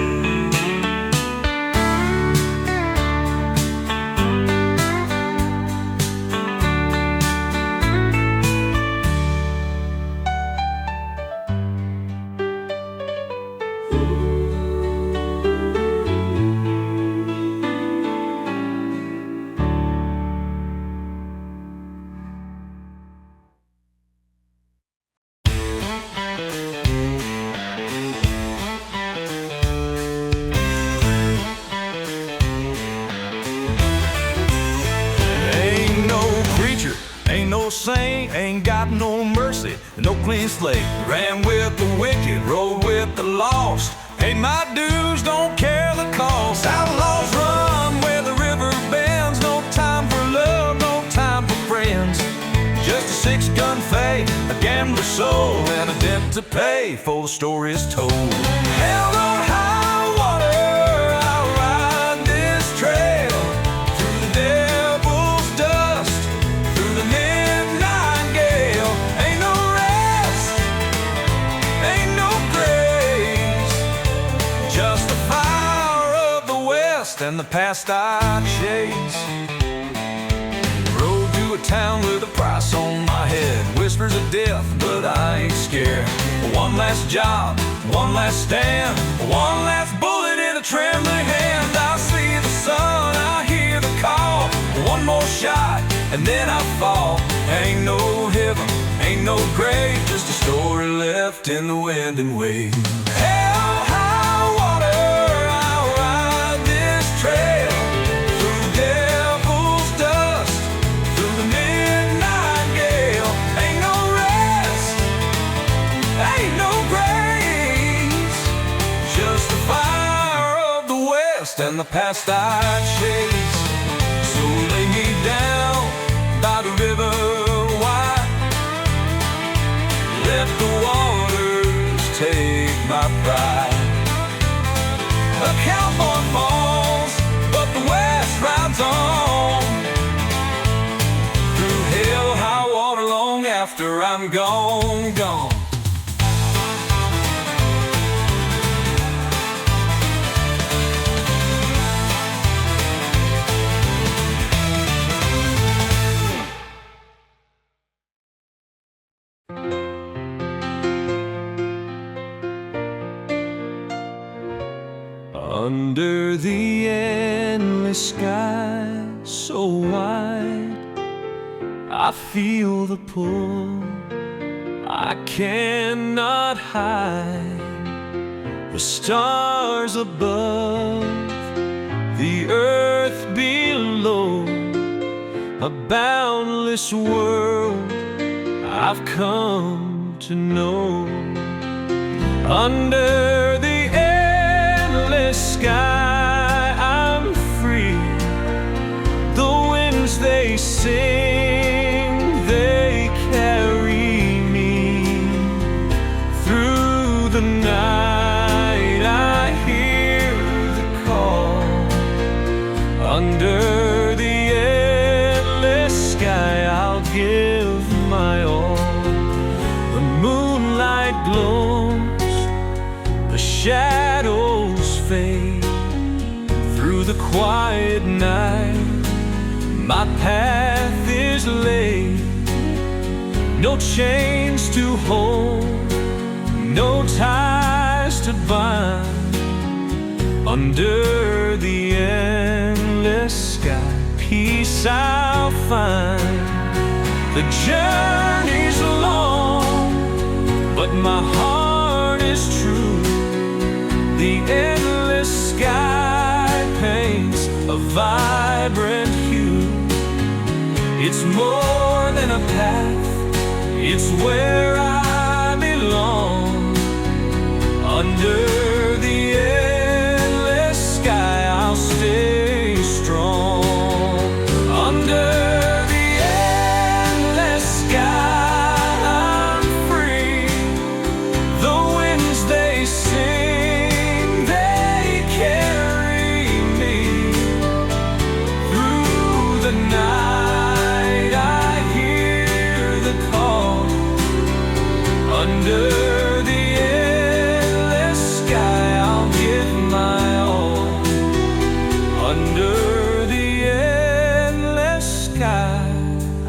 Ain't no saint, ain't got no mercy, no clean slate. Ran with the wicked, rode with the lost. Paid my dues, don't care the cost. Outlaws run where the river bends. No time for love, no time for friends. Just a six-gun fate, a gambler's soul, and a debt to pay before the story is told. Hell on high water, I'll ride this trail through the devil's dust, through the midnight gale. Ain't no rest, ain't no grace, just the fire of the west and the past I chase. Rode to a town with a price on my head, whispers of death, but I ain't scared. One last job, one last stand, one last bullet in a trembling hand. I see the sun, I hear the call. One more shot, and then I fall. Ain't no heaven, ain't no grave, just a story left in the wind and wave. Hell, high water, I'll ride this trail through the devil's dust, through the midnight gale. Ain't no rest, ain't no grace, just the fire of the west and the past I chase. So lay me down by the river wide, let the waters take my pride. A cowboy falls, but the west rides on, through hell, high water, long after I'm gone, gone. Under the endless sky so wide, I feel the pull I cannot hide. The stars above, the earth below, a boundless world I've come to know. Under the endless sky I'm free. The winds they sing, they carry me through the night. I hear the call. Under the endless sky I'll give my all. The moonlight glows, the shadows fade. Through the quiet night my path is laid. No chains to hold, no ties to bind. Under the endless sky peace I'll find. The journey's long, but my heart is true. The endless sky paints a vibrant hue. It's more than a path, it's where I belong. Under the endless sky I'll stay strong. Under the endless sky I'm free. The winds they sing, they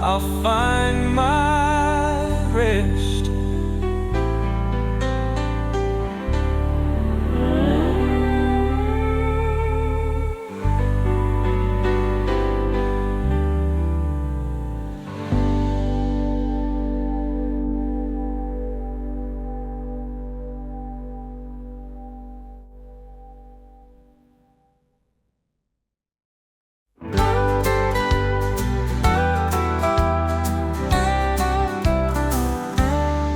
I'll find my rest.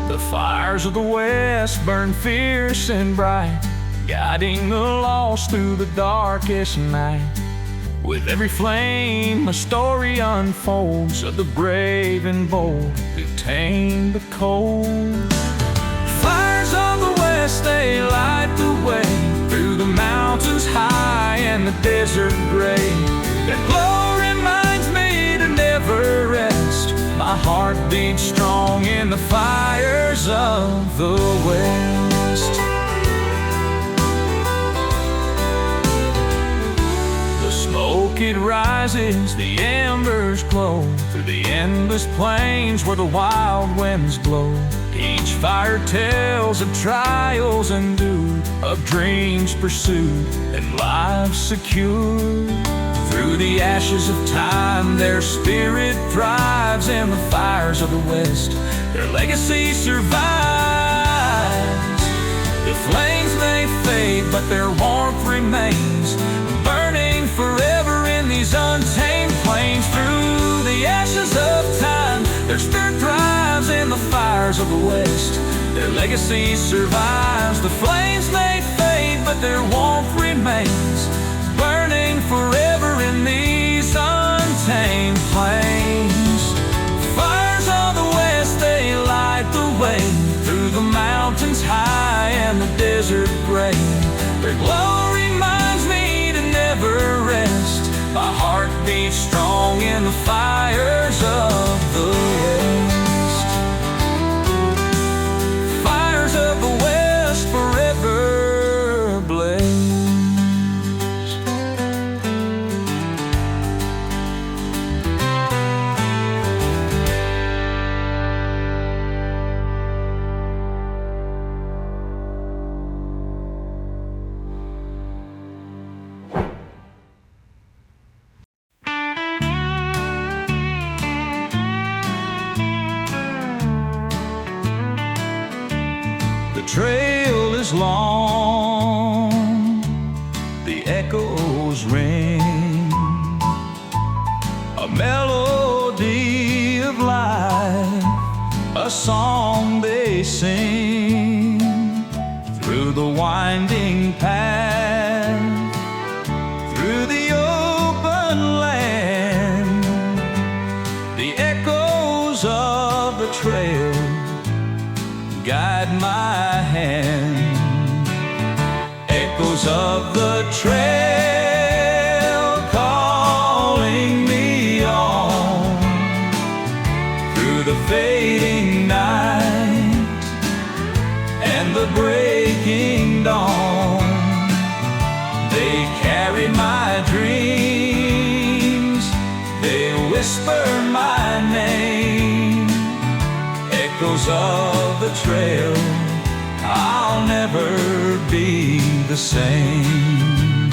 The fires of the West burn fierce and bright, guiding the lost through the darkest night. With every flame, a story unfolds of the brave and bold who tame the cold. Fires of the West, they light the way through the mountains high and the desert gray. Their glow reminds me to never rest. My heart beats strong in the fires of the West. The smoke, it rises, the embers glow through the endless plains where the wild winds blow. Each fire tells of trials endured, of dreams pursued and lives secured. Through the ashes of time, their spirit thrives in the fires of the West. Their legacy survives. The flames may fade, but their warmth remains, burning forever in these untamed plains. Through the ashes of time, their spirit thrives in the fires of the West. Their legacy survives. The flames may fade, but their warmth remains, burning forever in these untamed plains. Fires of the West, they light the way through the mountains high and the desert gray. Their glow reminds me to never rest. My heart beats strong in the fires of the West. Fires of the West forever blaze. The trail is long, the echoes ring, a melody of life, a song they sing. Through the winding path, through the open land, the echoes of the trail guide my hand. Echoes of the trail calling me on through the fading night and the breaking dawn. They carry my dreams, they whisper my name. Echoes of the trail, I'll never be the same.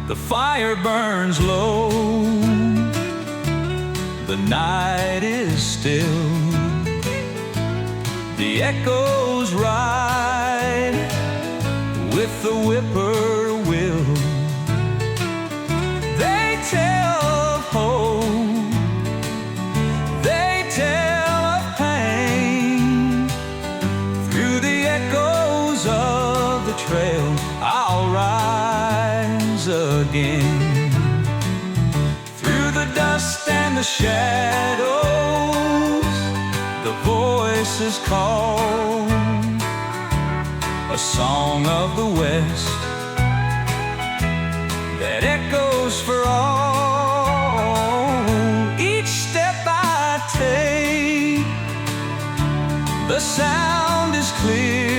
The fire burns low, the night is still, the echoes ride with the whippoorwill. They tell of hope, they tell of pain. Through the echoes of the trail, I'll rise again. Through the dust and the shadows, the voices call, a song of the West that echoes for all. Each step I take, the sound is clear.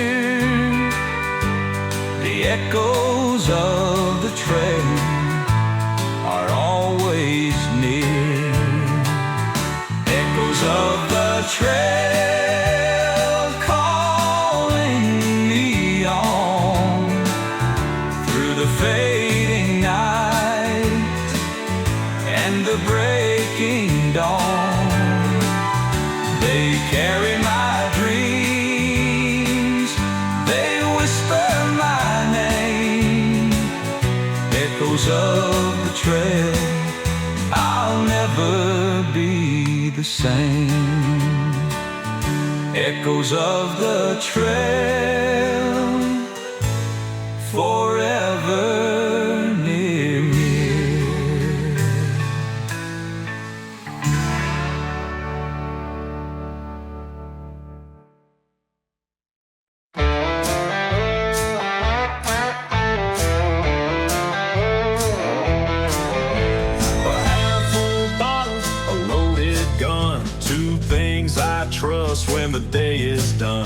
The echoes of the trail are always near. and the breaking dawn. They carry my dreams, they whisper my name. Echoes of the trail, I'll never be the same. Echoes of the trail, forever near me. I trust when the day is done.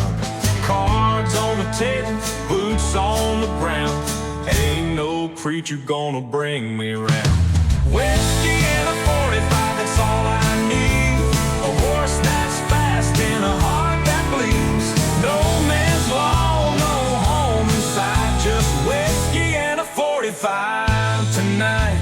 Cards on the table, boots on the ground. Ain't no creature gonna bring me around. Whiskey and a 45, that's all I need. A horse that's fast and a heart that bleeds. No man's law, no home inside. Just whiskey and a 45 tonight.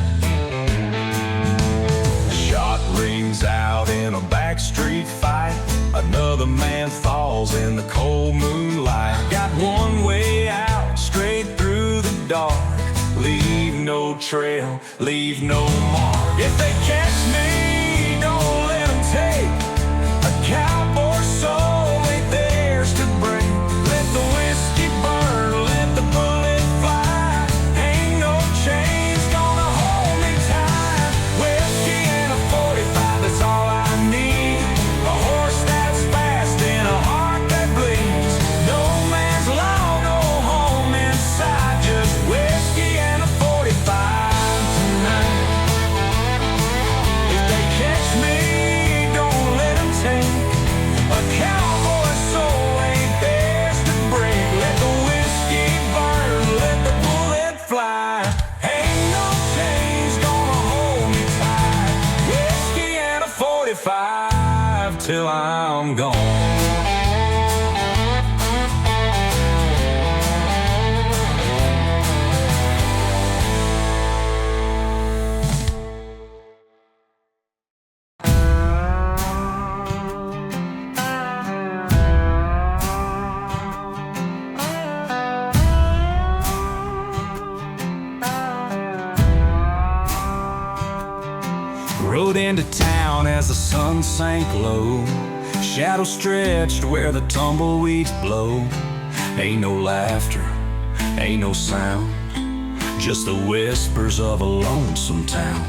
A shot rings out in a backstreet fight. Another man falls in the cold moonlight. Got one way out, straight through the dark. Leave no trail, leave no mark. If they catch me, don't let them take a cowboy's soul ain't theirs to bring. Let the whiskey burn, let the bullet fly. Ain't no chains gonna hold me tight. Whiskey and a 45, that's all I need. A horse that's fast and a heart that bleeds. No man's law, no home inside. Just whiskey and a 45 tonight. If they catch me, don't let them take a cowboy's soul ain't theirs to break. Let the whiskey burn, let the bullet fly. Ain't no chains gonna hold me tight. Whiskey and a 45 till I'm gone. Rode into town as the sun sank low. Shadows stretched where the tumbleweeds blow. Ain't no laughter, ain't no sound, just the whispers of a lonesome town.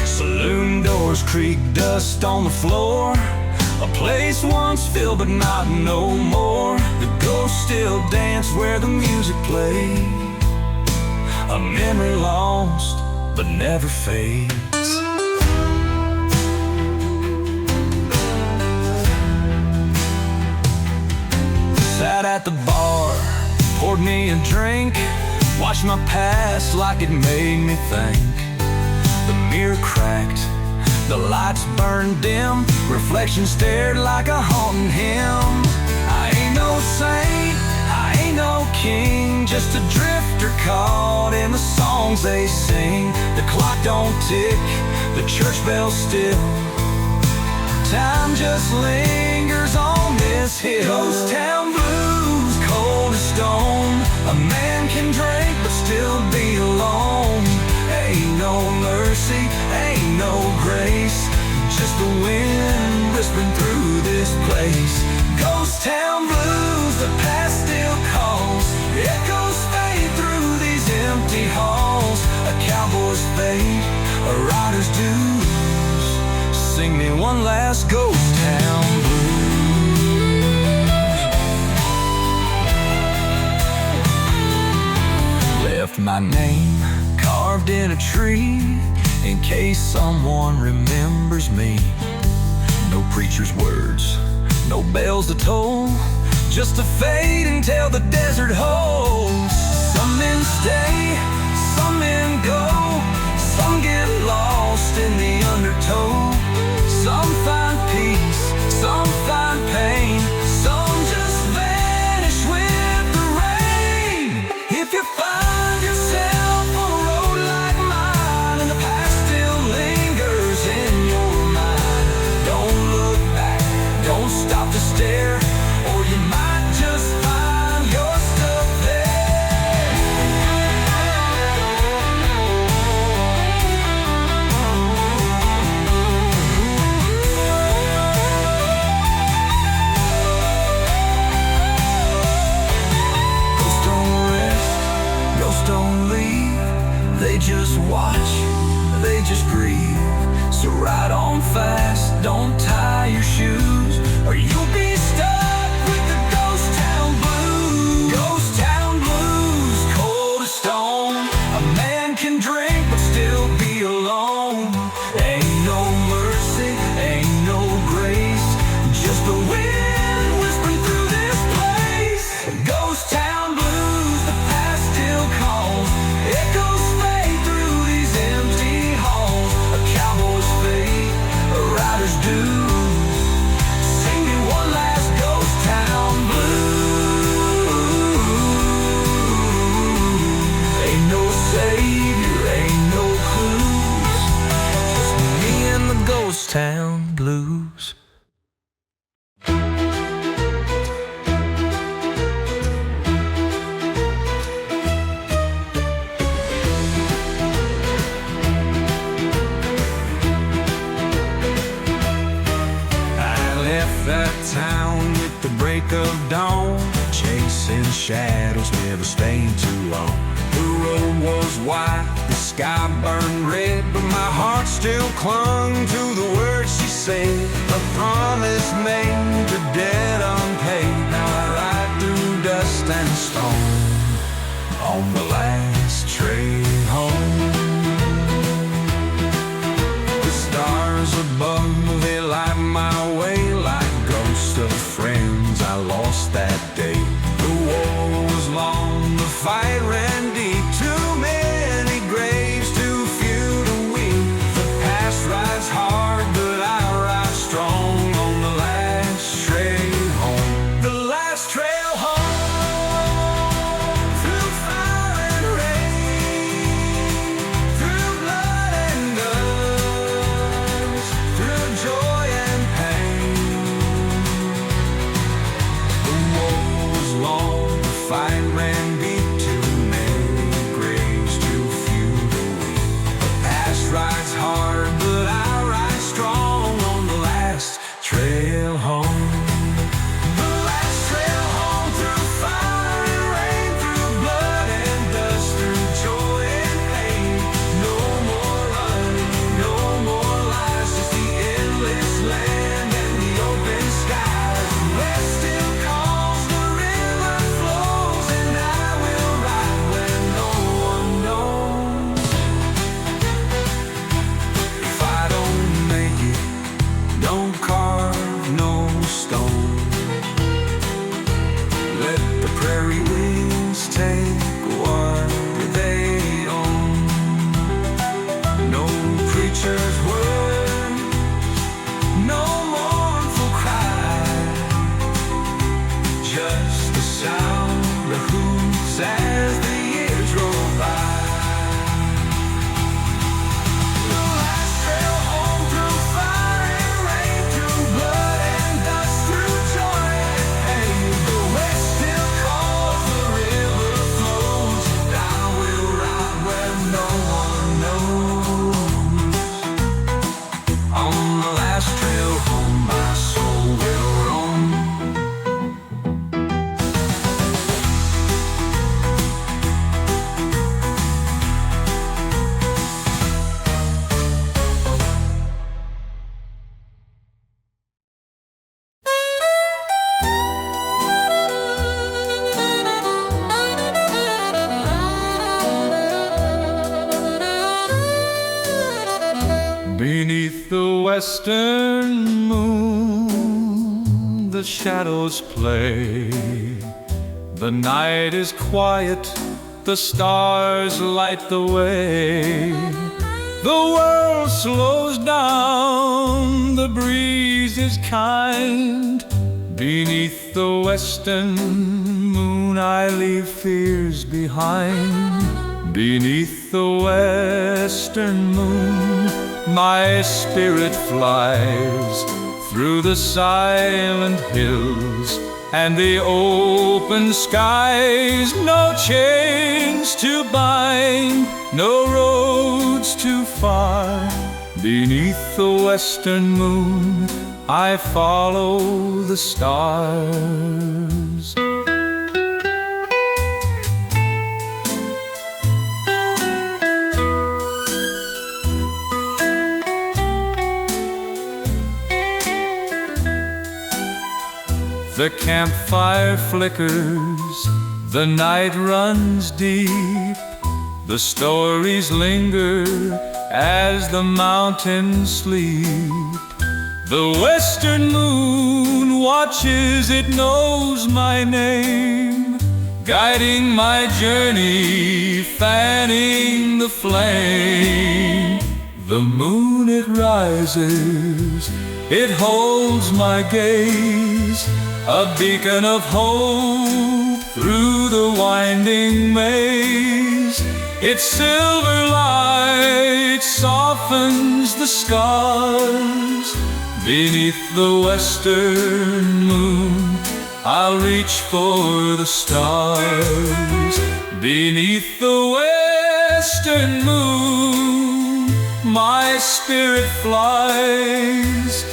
Saloon doors creak, dust on the floor. A place once filled but not no more. The ghosts still dance where the music played. A memory lost but never fades. Sat at the bar, poured me a drink, watched my past like it made me think. The mirror cracked, the lights burned dim, reflection stared like a haunting hymn. I ain't no saint, I ain't no king, just a drifter caught in the songs they sing. The clock don't tick, the church bell's still. Time just lingers on this hill. Ghost town blues, cold as stone. A man can drink but still be alone. Ain't no mercy, ain't no grace, just the wind whispering through this place. Ghost town blues, the past still calls. Echoes fade through these empty halls. A cowboy's fate, a rider's dues. Sing me one last ghost town blues. Left my name carved in a tree in case someone remembers me. No preacher's words, no bells to toll, just a fade until the desert holds. Some men stay, some men go, some get lost in the undertow. Some find peace, some find pain, some just vanish with the rain. If you find yourself on a road like mine and the past still lingers, fast, don't tie your shoes, or you'll be stuck with the ghost town blues. Ghost town blues, cold as stone. A man can drink but still be alone. Ain't no mercy, ain't no grace, just the wind whispering through this place. Ghost town blues, the past still calls. Echoes fade through these empty halls. A cowboy's fate, a rider's dues. Sing me one last ghost town blues. Ain't no savior, ain't no clues, just me and the ghost town blues. That town with the break of dawn, chasing shadows, never staying too long. The road was wide, the sky burned red, but my heart still clung to the words she said. A promise made, the debt unpaid. Now I ride through dust and stone on the last train home. The stars above, they light my way like ghosts of friends I lost that day. The war was long, the fight ran deep. Too many graves, too few to weep. The past rides hard, but I ride strong on the last trail home. The last trail home, through fire and rain, through blood and dust, through joy and pain. The war was long, the fight ran deep. Too many graves, too few to weep. The past rides hard, but I ride strong on the last trail home. The last trail home, through fire and rain, through blood and dust, through joy and pain. No more running, no more lies, just the endless land and the open skies. West still calls, the river flows, and I will ride where no one knows. If I don't make it, don't carve no stone. Let the prairie winds take what they own. No preacher's word, no mournful cry, just the sound of hooves as the years roll by. The last trail home, through fire and rain, through blood and dust, through joy and pain. The west still calls, the river flows, and I will ride where no one knows. On the last trail home, my soul will roam. Beneath the western moon, the shadows play. The night is quiet, the stars light the way. The world slows down, the breeze is kind. Beneath the western moon, I leave fears behind. Beneath the western moon, my spirit flies through the silent hills and the open skies. No chains to bind, no roads too far. Beneath the western moon, I follow the stars. The campfire flickers, the night runs deep. The stories linger as the mountains sleep. The western moon watches, it knows my name, guiding my journey, fanning the flame. The moon it rises, it holds my gaze, a beacon of hope through the winding maze. Its silver light softens the scars. Beneath the western moon, I'll reach for the stars. Beneath the western moon, my spirit flies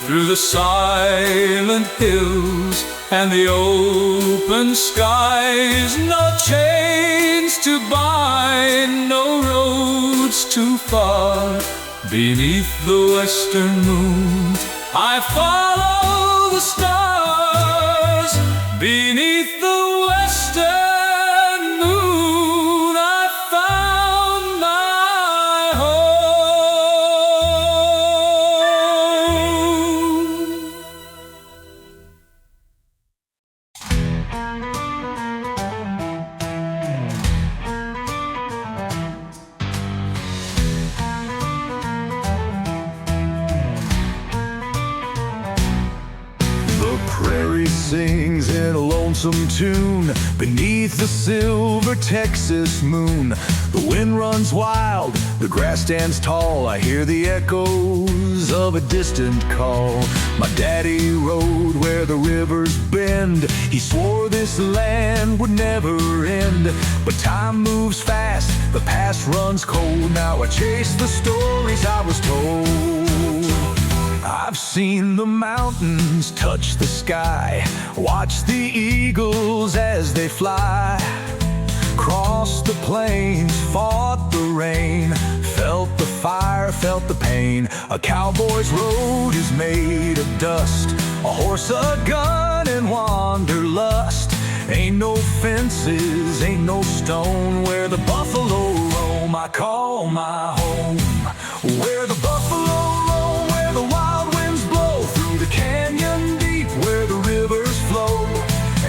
through the silent hills and the open skies. No chains to bind, no roads too far. Beneath the western moon, I follow the stars. Beneath the western moon, I found my Prairie sings in a lonesome tune beneath the silver Texas moon. The wind runs wild, the grass stands tall. I hear the echoes of a distant call. My daddy rode where the rivers bend. He swore this land would never end. But time moves fast, the past runs cold. Now I chase the stories I was told. I've seen the mountains touch the sky, watched the eagles as they fly, crossed the plains, fought the rain, felt the fire, felt the pain. A cowboy's road is made of dust, a horse, a gun, and wanderlust. Ain't no fences, ain't no stone where the buffalo roam. I call my home where the buffalo roam, where the wild winds blow through the canyon deep, where the rivers flow.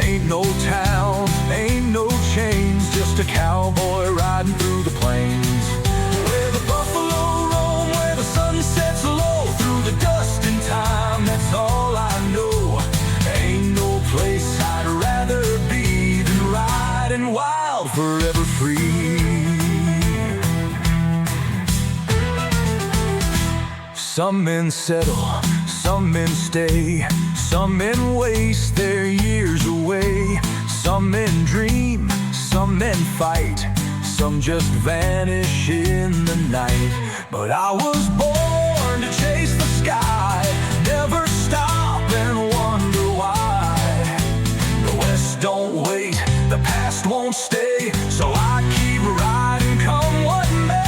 Ain't no town, ain't no chains, just a cowboy riding through the plains. Where the buffalo roam, where the sun sets low through the dust and time, that's all I know. Ain't no place I'd rather be than riding wild, forever free. Some men settle, some men stay, some men waste their years away. Some men dream, some men fight, some just vanish in the night. But I was born to chase the sky, never stop and wonder why. The West don't wait, the past won't stay, so I keep riding, come what may.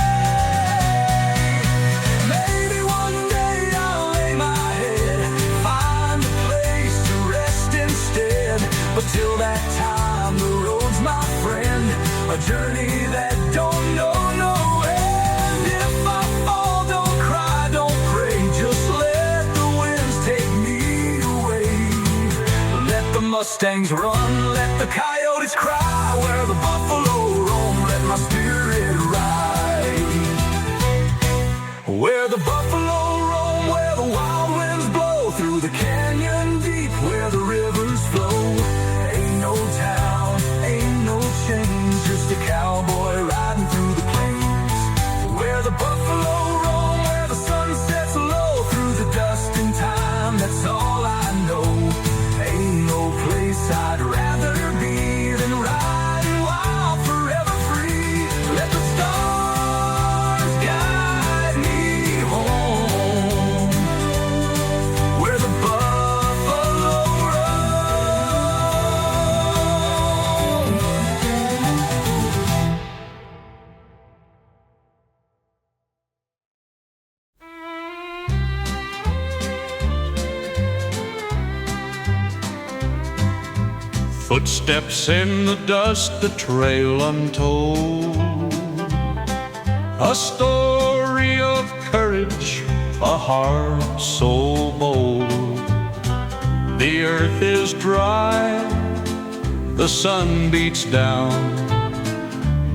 Maybe one day I'll lay my head, find a place to rest instead. But till that time, the road's my friend, a journey that don't know no end. If I fall, don't cry, don't pray, just let the winds take me away. Let the Mustangs run, let the coyotes cry, where the buffalo roam, let my spirit ride. Where the buffalo roam, where the wild winds blow through the canyon deep, where the rivers flow. Ain't no town, ain't no chains, just a cowboy riding through the plains. Where the buffalo roam, where the sun sets low through the dust and time, that's all I know. Ain't no place I'd rather be than riding wild, forever free. Footsteps in the dust, the trail untold. A story of courage, a heart so bold. The earth is dry, the sun beats down,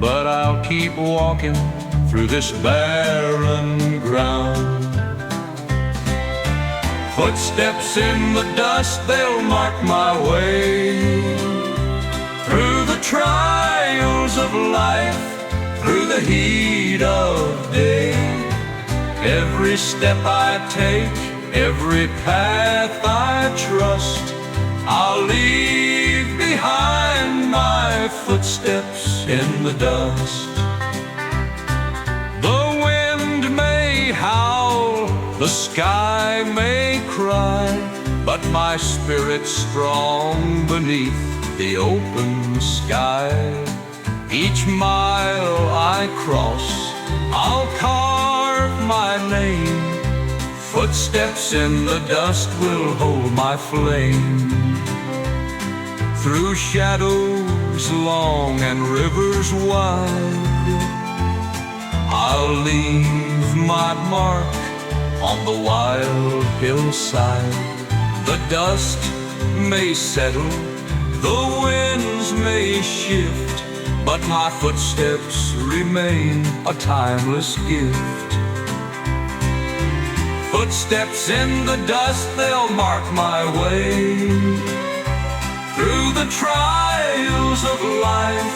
but I'll keep walking through this barren ground. Footsteps in the dust, they'll mark my way through the trials of life, through the heat of day. Every step I take, every path I trust, I'll leave behind my footsteps in the dust. The wind may howl, the sky may cry, but my spirit's strong beneath the open sky. Each mile I cross, I'll carve my name. Footsteps in the dust will hold my flame. Through shadows long and rivers wide, I'll leave my mark on the wild hillside. The dust may settle, the winds may shift, but my footsteps remain a timeless gift. Footsteps in the dust, they'll mark my way through the trials of life,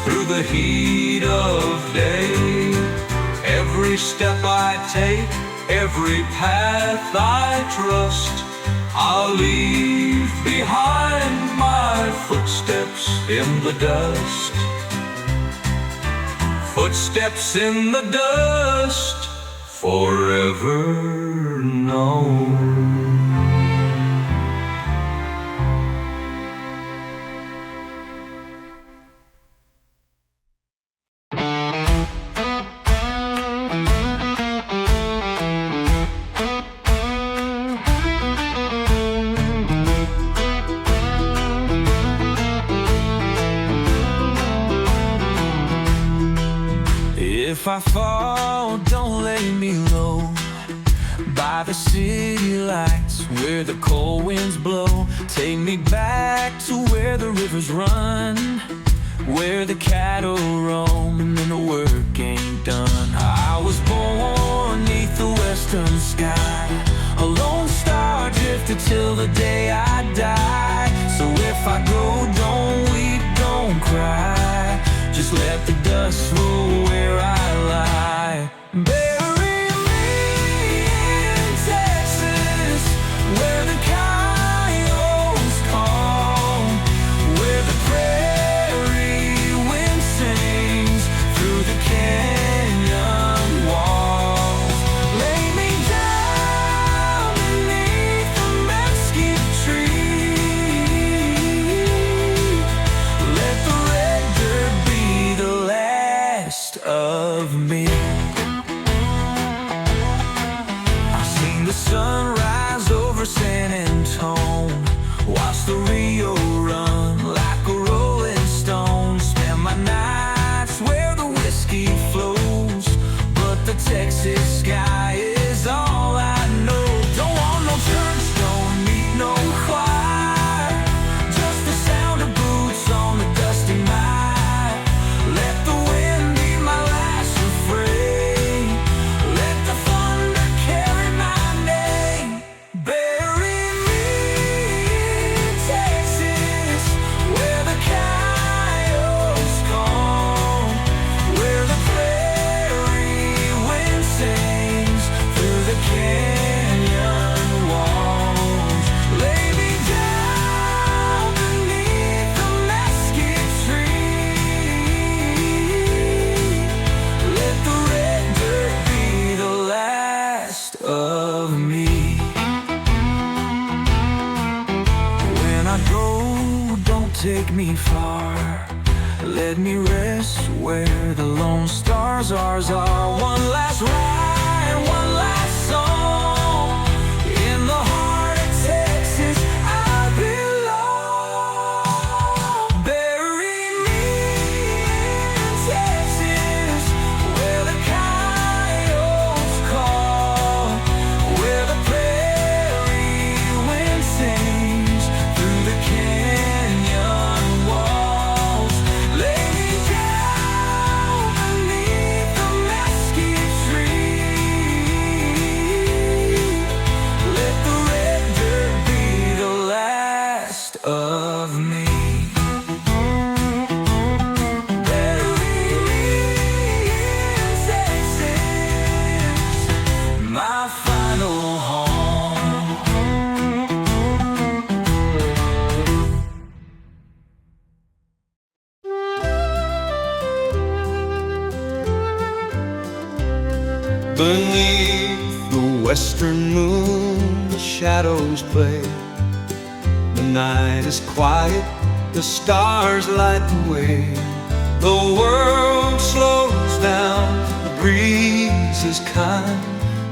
through the heat of day. Every step I take, every path I trust, I'll leave behind my footsteps in the dust. Footsteps in the dust, forever known. If I fall, don't lay me low by the city lights where the cold winds blow. Take me back to where the rivers run, where the cattle roam and then the work ain't done. I was born neath the western sky, a lone star drifter till the day I die. So if I go, don't weep, don't cry, just let the dust roll where I lie. Bury me in Texas, where the coyotes call, where the prairie wind sings through the canyon walls. Lay me down beneath the mesquite tree, let the red dirt be the last of me. I've seen the sunrise over San Antone, watch the Rio run like a rolling stone. Spend my nights where the whiskey flows, but the Texas sky is all I know. Don't want no church, don't need no choir, just the sound of boots on the dusty mile. Let the wind be my last refrain, let the thunder carry my name. Bury me in Texas, where the coyotes call, where the prairie wind sings through the canyon walls. Lay me down beneath the mesquite tree, let the red dirt be the last of me. When I go, don't take me far, let me rest where the lone stars are. One last ride, one last song, in the heart of Texas I belong. western moon, the shadows play. The night is quiet, the stars light the way. The world slows down, the breeze is kind.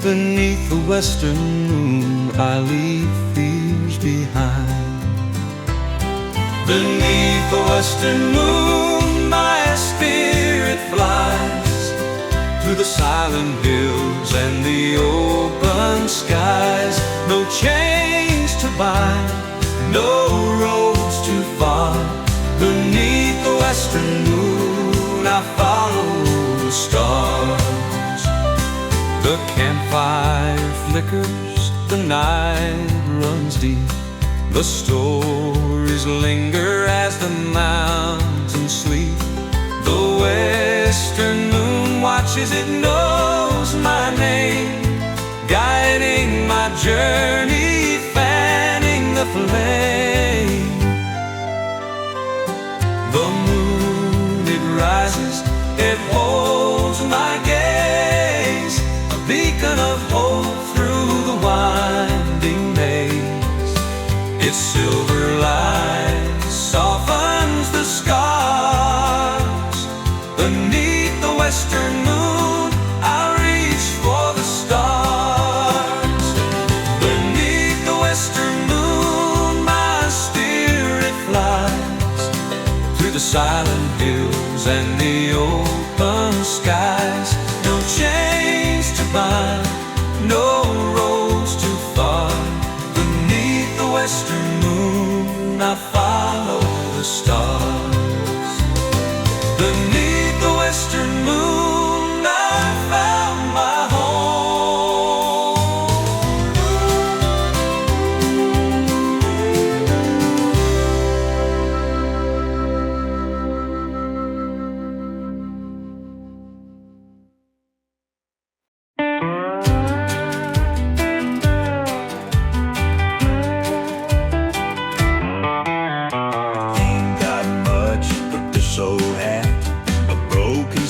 Beneath the western moon, I leave fears behind. Beneath the western moon, my spirit flies through the silent hills and the open skies. No chains to bind, no roads too far. Beneath the western moon, I follow the stars. The campfire flickers, the night runs deep. The stories linger as the mountains sleep. The western moon watches, it knows my name, guiding my journey, fanning the flame. The moon, it rises, it holds my gaze, a beacon of hope through the winding maze. Its silver light softens the scars. Beneath the western moon, I reach for the stars. Beneath the western moon, my spirit flies through the silent hills and the open skies. No chains to bind, no roads too far. Beneath the western moon, I follow the stars. Beneath the western moon, I found my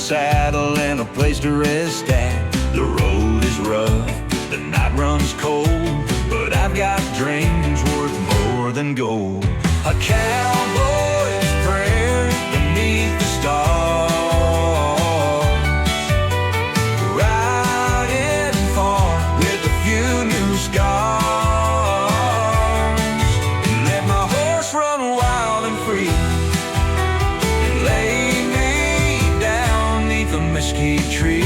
saddle and a place to rest at. The road is rough, the night runs cold, but I've got dreams worth more than gold. A cowboy's prayer beneath the stars, riding far with a few new scars. Let my horse run wild and free, lay mesquite tree.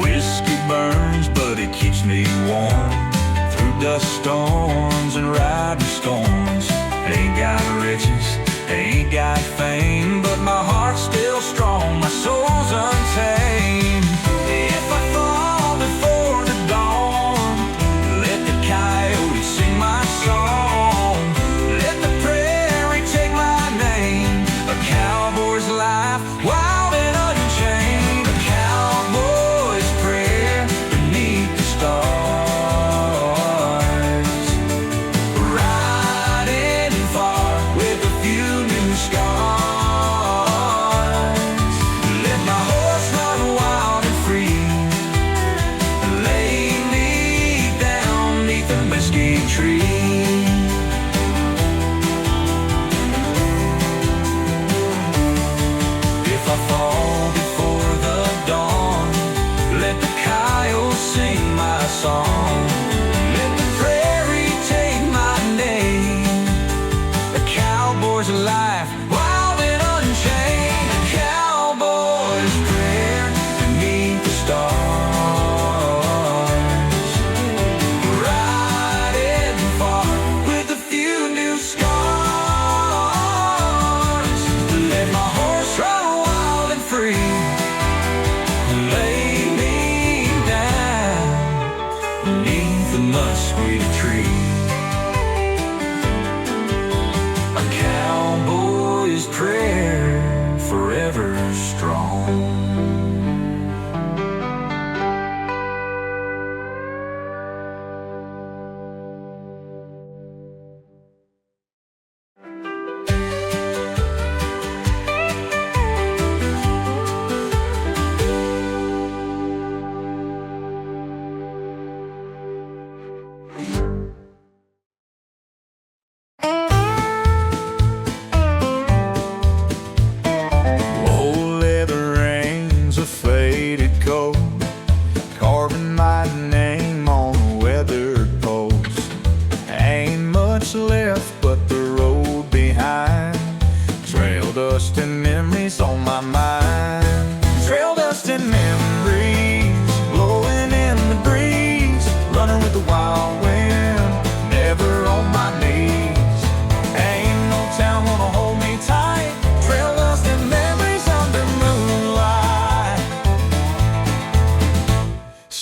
Whiskey burns, but it keeps me warm through dust storms and riding storms. Ain't got riches, ain't got fame, but my heart's still strong, my soul's untamed. If I fall before the dawn, let the coyote sing my song. Let the prairie take my name. A cowboy's life, wild and unchained. A cowboy's prayer beneath the stars, riding far with a few new scars. Let my horse run wild and free, lay me down neath a mesquite tree. If I fall before the dawn, let the coyote sing my song. Let the prairie take my name. A cowboy's life, wild and unchained. A cowboy's prayer beneath the stars, riding far with a few new scars. Let my horse run wild and free, lay me down beneath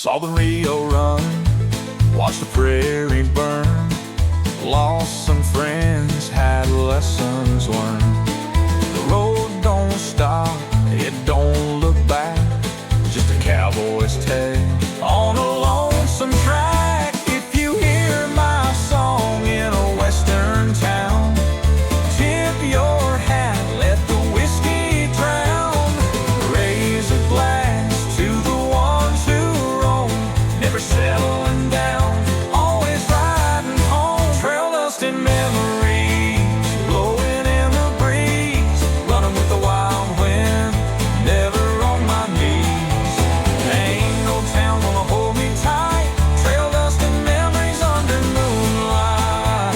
Saw the Rio run, watched the prairie burn, lost some friends, had lessons learned. The road don't stop, it don't look back, just a cowboy's tale on a lonesome track. If you hear my song in a western town, tip your hat, let the whiskey drown. Raise a glass to the ones who roam, never settling down, always riding home. Trail dust and memories blowing in the breeze, running with the wild wind, never on my knees. Ain't no town gonna hold me tight, trail dust and memories under moonlight.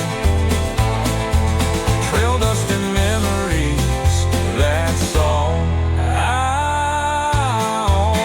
Trail dust and memories, that's all I own.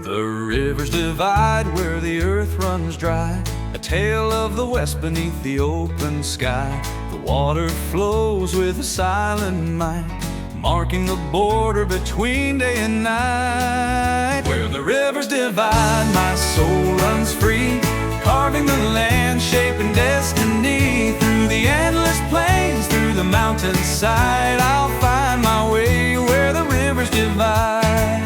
The rivers divide where the earth runs dry, a tale of the west beneath the open sky. The water flows with a silent might, marking the border between day and night. Where the rivers divide, my soul runs free, carving the land, shaping destiny. Through the endless plains, through the mountainside, I'll find my way where the rivers divide.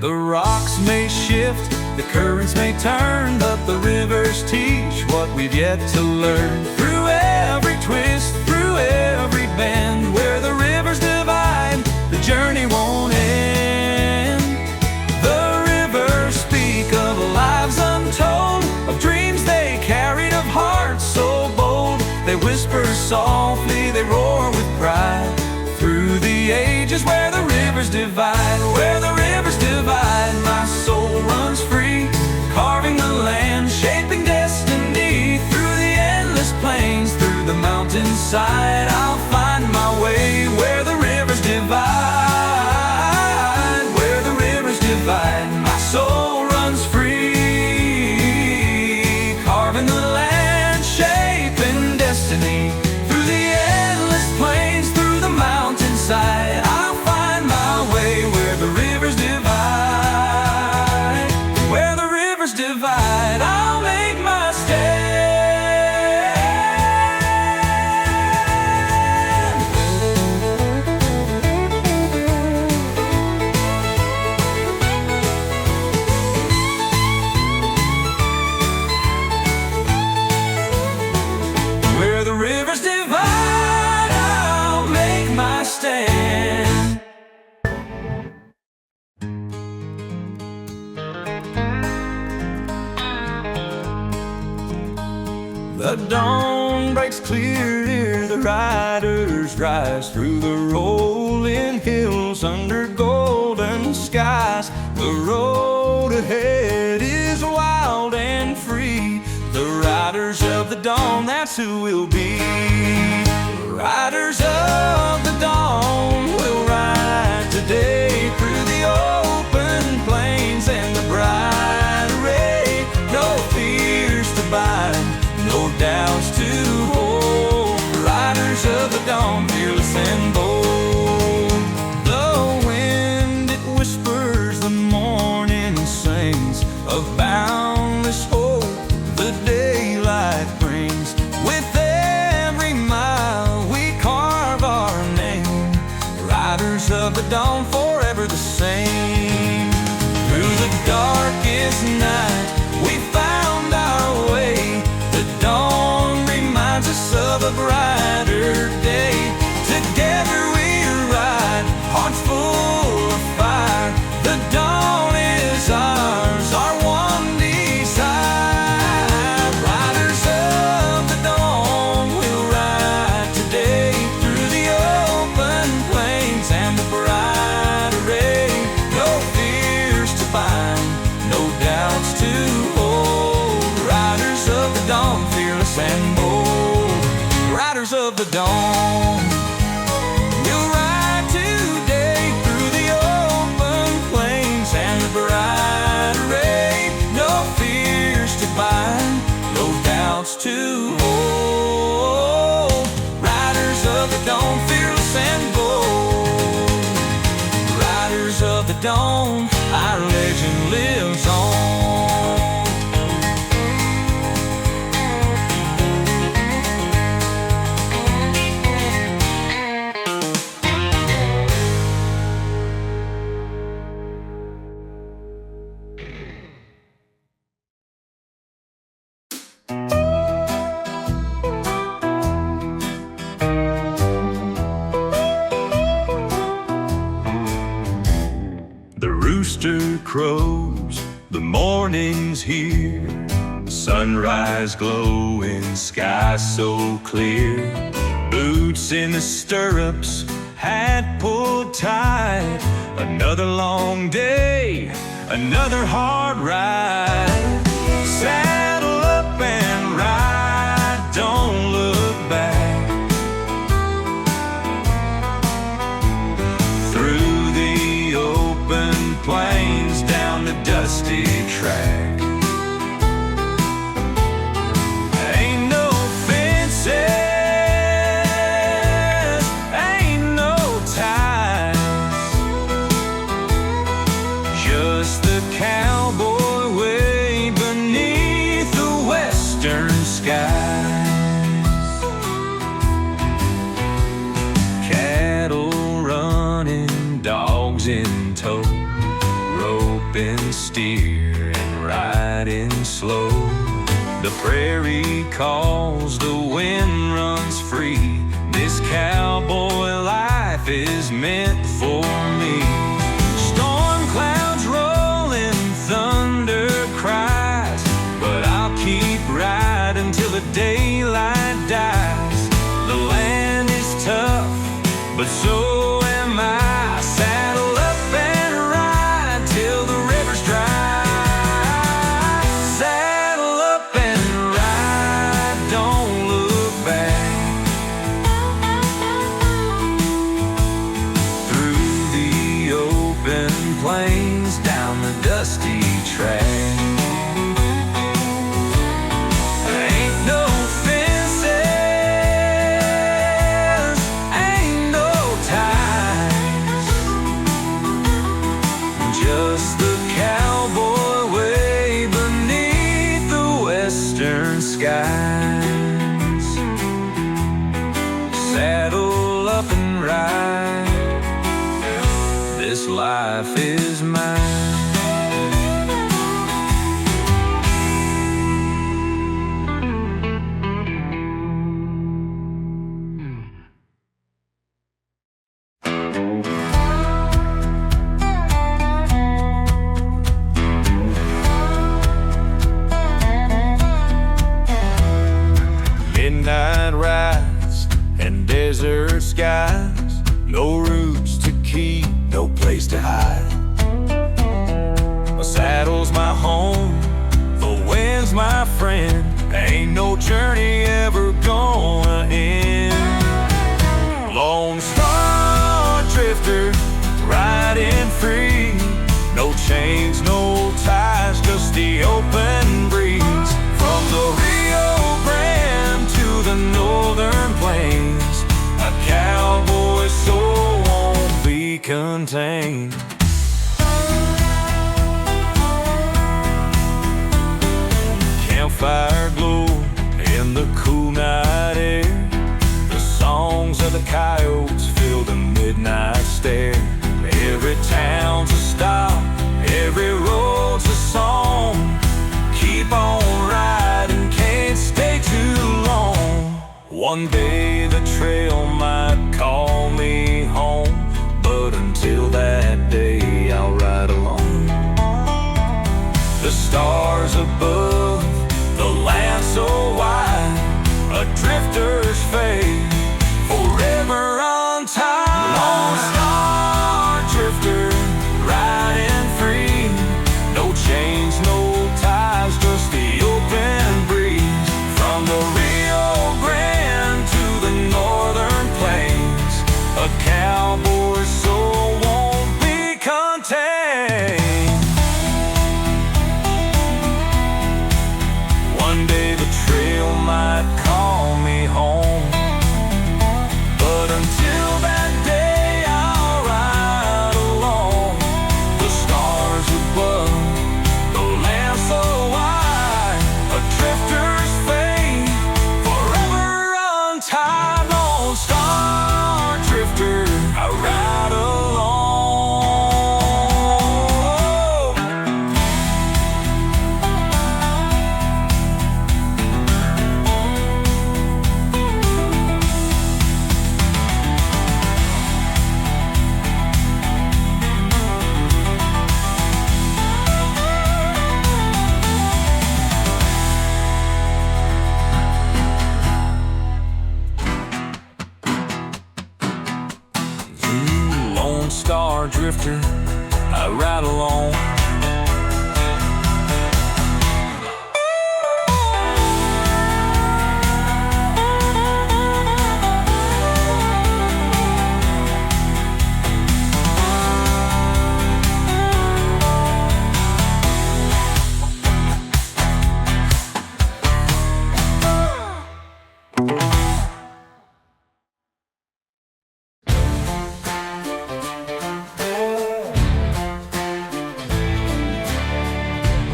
The rocks may shift, the currents may turn, but the rivers teach what we've yet to learn. Through every twist, through every bend, where the rivers divide, the journey won't end. The rivers speak of lives untold, of dreams they carried, of hearts so bold. They whisper softly, they roar with pride. Through the ages where the rivers divide, where the rivers divide, my soul runs free, carving the land, shaping destiny. Through the endless plains, through the mountainside, I'll find my way where the rivers divide. Where the rivers divide, my soul runs free, carving the land, shaping destiny. Through the endless plains, through the mountainside, I'll find my way where the rivers divide. Where the rivers divide, I'll make my stand. Where the rivers divide, I'll make my stand. The dawn breaks clear, the riders rise through the rolling hills under golden skies. The road ahead is wild and free. The riders of the dawn, that's who we'll be. Riders of the dawn will ride today through the open plains and the bright array. No fears to bind, no doubts to hold. Riders of the dawn, fearless and bold. The wind, it whispers, the morning sings of boundless hope the daylight brings. With every mile we carve our name, riders of the dawn, forever the same. Through the darkest night we found our way. The dawn reminds us of a brighter day. Together we ride, hearts full of fire. The dawn is ours, our one desire. Riders of the dawn will ride today through the open plains and the bright array. No fears to bind, no doubts to hold. Riders of the dawn, fearless and bold. of the dawn. We'll ride today through the open plains and the bright array. No fears to bind, no doubts to hold. Riders of the dawn, fearless and bold. Riders of the dawn, our legend lives on. The rooster crows, the morning's here. Sunrise glowing, sky so clear. Boots in the stirrups, hat pulled tight. Another long day, another hard ride. Saddle up and ride, don't look back. Through the open plains, down the dusty track. Ain't no fences, ain't no ties, just the cowboy way beneath the western skies. Cattle running, dogs in tow, roping steer and riding slow. The prairie calls, the wind runs free. This cowboy life is meant for me. Storm clouds rolling, thunder cries, but I'll keep riding till the daylight dies. The land is tough, but so am I. Saddle up and ride till the river's dry. Saddle up and ride, don't look back. Through the open plains, down the dusty track. Ain't no fences, ain't no ties, just the cowboy way beneath the western skies. Saddle up and ride, this life is mine. Midnight rides and desert skies, no roots to keep, no place to hide. My saddle's my home, the wind's my friend. Ain't no journey ever gonna end. Lone Star drifter, riding free. No chains, no ties, just the open breeze. From the Rio Grande to the northern plains, a cowboy's soul won't be contained. Campfire glow in the cool night air. The songs of the coyotes fill the midnight stare. Every town's a stop, every road's a song. Keep on riding, can't stay too long. One day the trail might call me home, but until that day I'll ride alone. The stars above, the land so wide, a drifter's fate, forever untied. Lone Star drifter, riding free. No chains, no ties, just the open breeze. From the Rio Grande to the north car drifter, I ride along.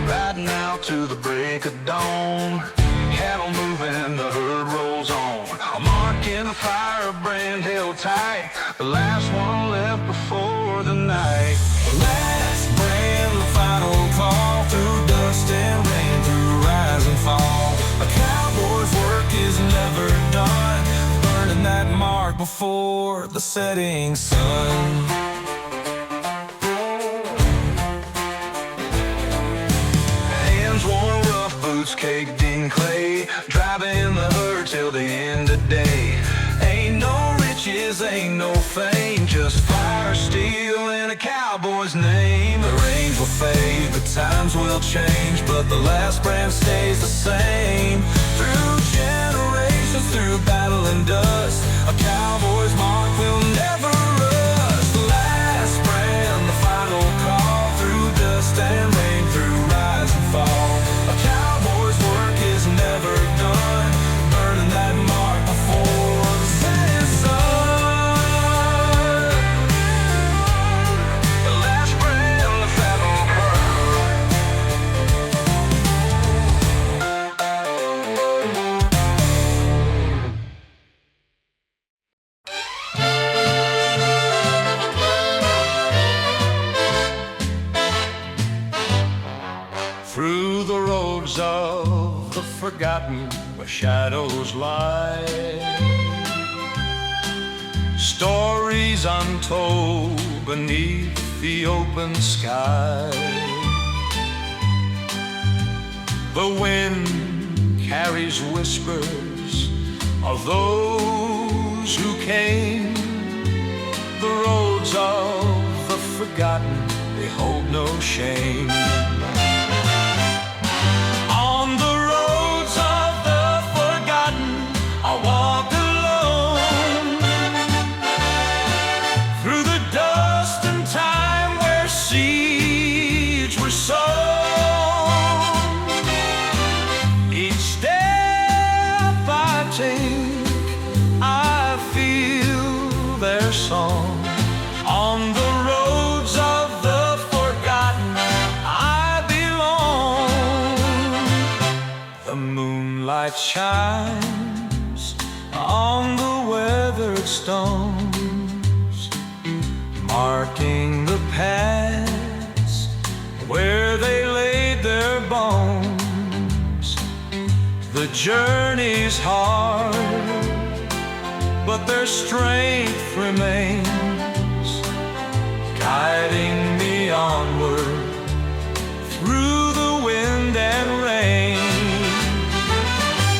Riding out to the break of dawn, cattle moving, the herd rolls on. I'm marking a fire brand held tight, the last one left before the night. Last brand, the final call, through dust and rain, through rise and fall. A cowboy's work is never done, burning that mark before the setting sun. Worn rough, boots caked in clay, driving the herd till the end of day. Ain't no riches, ain't no fame, just fire, steel, and a cowboy's name. The range will fade, the times will change, but the last brand stays the same. Through generations, through battle and dust, a cowboy's mark will never rust. The last brand, the final call, through dust and rain, through rise and fall. A cowboy's work is never done, burning that mark before the setting sun. The last brand, the final Through the roads of the forgotten, where shadows lie, stories untold beneath the open sky. The wind carries whispers of those who came. The roads of the forgotten, they hold no shame. On the roads of the forgotten, I walk alone, through the dust and time where seeds were sown. Each step I take, I feel their song. On the roads of the forgotten, I belong. The moonlight shines on the weathered stones, marking the paths where they laid their bones. The journey's hard, but their strength remains, guiding me onward through the wind and rain.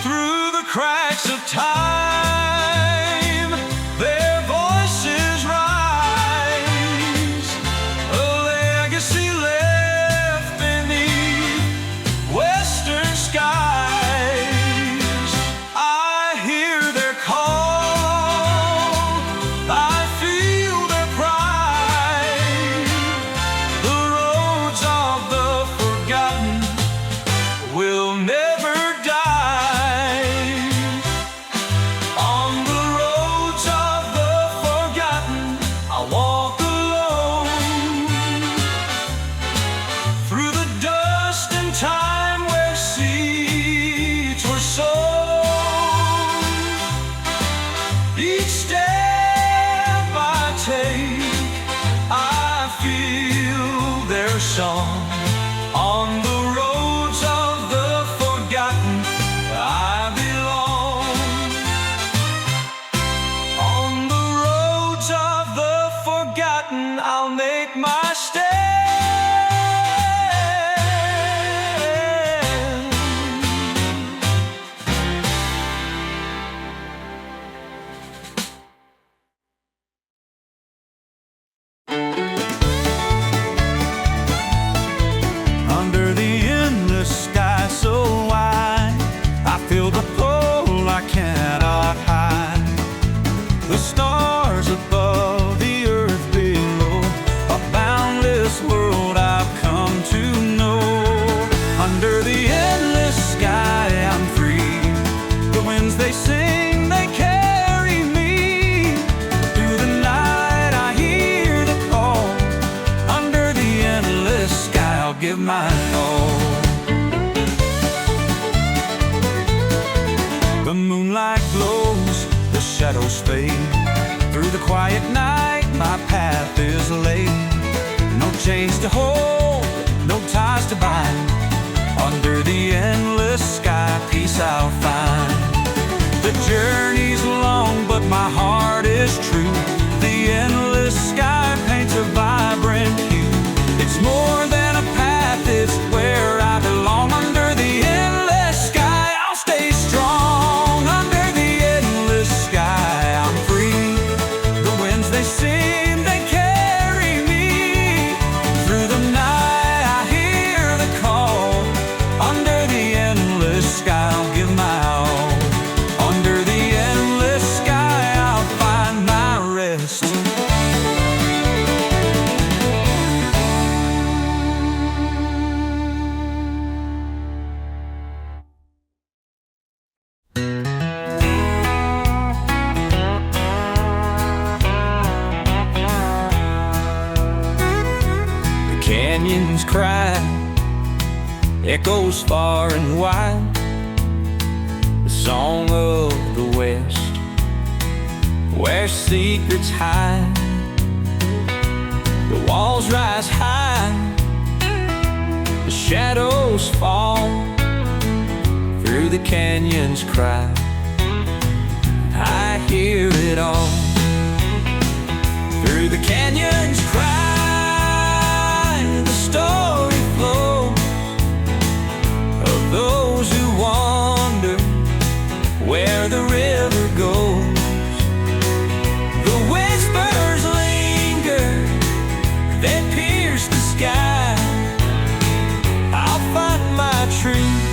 Through the cracks of time, their voices rise, a legacy left beneath western skies. I hear their call, I feel their pride. The roads of the forgotten will never die. On the roads of the forgotten, I walk alone, through the dust and time where seeds were sown. Each step I take, I feel their song. On the roads of the forgotten, I belong. On the roads of the forgotten, I'll make my stand. shadows fade. Through the quiet night, my path is laid. No chains to hold, no ties to bind. Under the endless sky, peace I'll find. The journey's long, but my heart is true. The endless sky paints a vibrant hue. It's more than a path, it's where I belong. Under the endless sky, I'll stay strong. Under the endless sky, I'm free. The winds, they sing, they carry me. Through the night, I hear the call. Under the endless sky, I'll give my all. Under the endless sky, I'll find my rest. Canyons cry, echoes far and wide. The song of the West, where secrets hide. The walls rise high, the shadows fall. Through the canyons cry, I hear it all. Through the canyons cry, the story flows of those who wander where the river goes. The whispers linger, they pierce the sky. I'll find my truth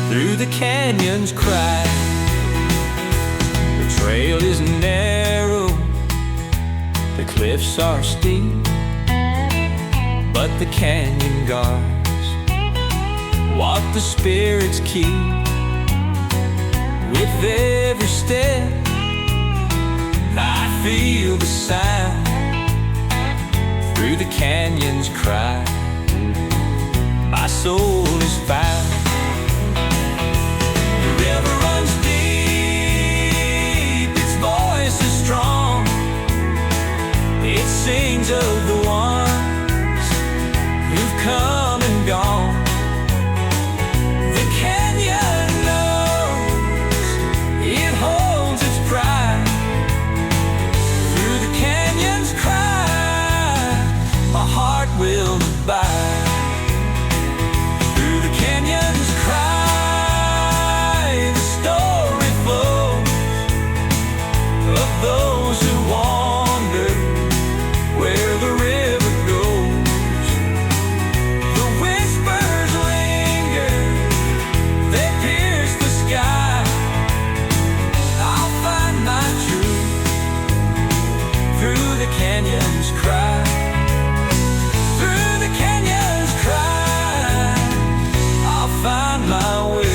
through the canyons cry. The trail is narrow, the cliffs are steep, but the canyon guards what the spirits keep. With every step, I feel the sound. Through the canyons cry, my soul is found. The river runs deep, its voice is strong. It sings of the ones who've come and gone. The canyon knows, it holds its pride. Through the canyons cry, my heart will abide. Through the canyons cry, the story flows of those who wander where the river goes. The whispers linger, they pierce the sky. I'll find my truth through the canyons cry. Through the canyons cry, I'll find my way.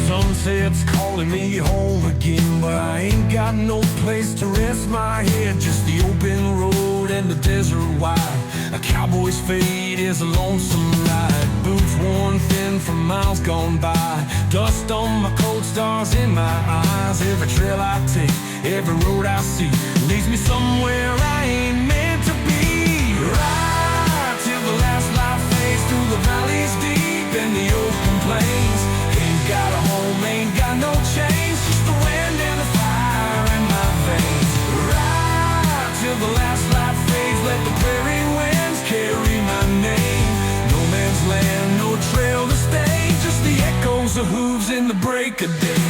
Sunset's calling me home again, but I ain't got no place to rest my head. Just the open road and the desert wide. A cowboy's fate is a lonesome ride. Boots worn thin from miles gone by. Dust on my coat, stars in my eyes. Every trail I take, every road I see leads me somewhere I ain't meant to be. Right till the last light fades through the valleys deep in the open plains. Ain't got a home, ain't got no chains, just the wind and the fire in my veins. Right till the last light fades, let the prairie winds carry my name. No man's land, no trail to stay, just the echoes of hooves in the break of day.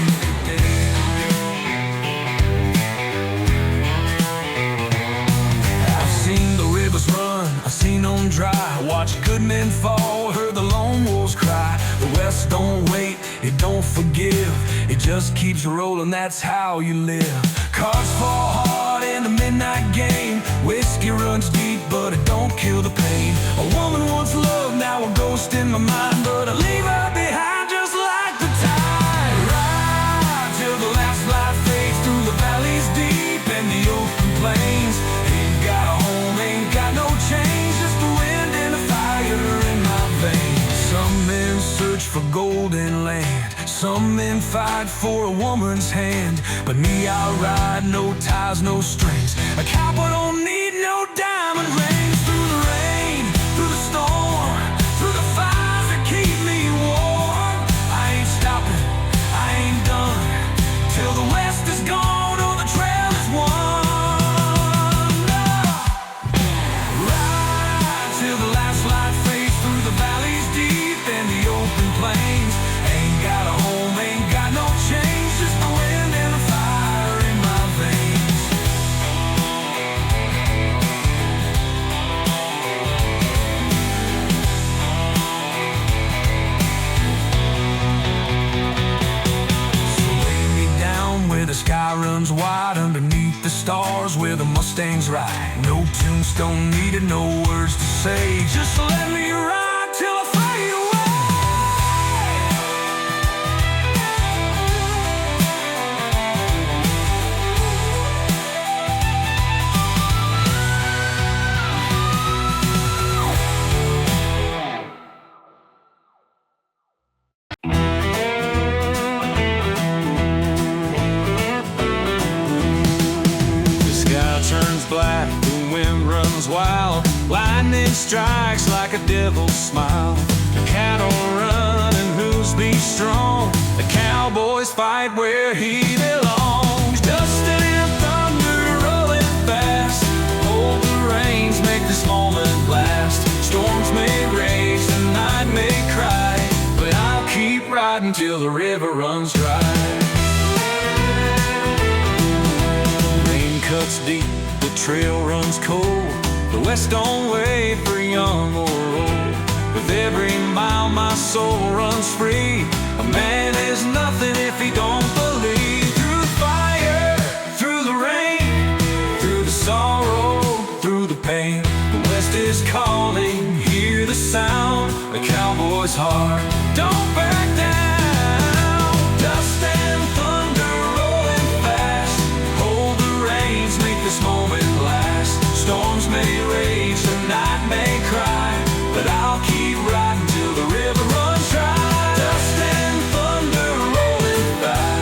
I've seen the rivers run, I've seen them dry, watched good men fall, heard the lone wolves cry. won't forgive. It just keeps rolling, that's how you live. Cards fall hard in the midnight game. Whiskey runs deep, but it don't kill the pain. A woman once loved, now a ghost in my mind, but I leave her behind just like the tide. Ride till the last light fades through the valleys deep and the open plains. Ain't got a home, ain't got no change, just the wind and the fire in my veins. Some men search for golden land, some men fight for a woman's hand, but me, I'll ride, no ties, no strings. A cowboy don't need no diamond rings. Through the rain, through the storm, through the fires that keep me warm. I ain't stopping, I ain't done, till the west is gone or the trail is won. Ride till the last light fades through the valleys deep and the open plains. Ain't got a home, ain't got no change, just the wind and the fire in my veins. So lay me down where the sky runs wide, underneath the stars where the Mustangs ride. No tombstone needed, no words to say, just let me ride till I fade away. The sky turns black, the wind runs wild, lightning strikes like a devil's smile. The cattle run and hooves beat strong, the Cowboys fight where he belongs. Dust and thunder rolling fast, hold the reins, make this moment last. Storms may rage, the night may cry, but I'll keep riding till the river runs dry. Rain cuts deep, the trail runs cold, the west don't wait for young or old. With every mile my soul runs free. A man is nothing if he don't believe. Through the fire, through the rain, through the sorrow, through the pain, the west is calling, hear the sound. The cowboy's heart, don't back down. Dust and thunder rolling fast, hold the reins, make this moment last. Storms may rage, the night may cry, but I'll keep riding till the river runs dry. Dust and thunder rolling fast.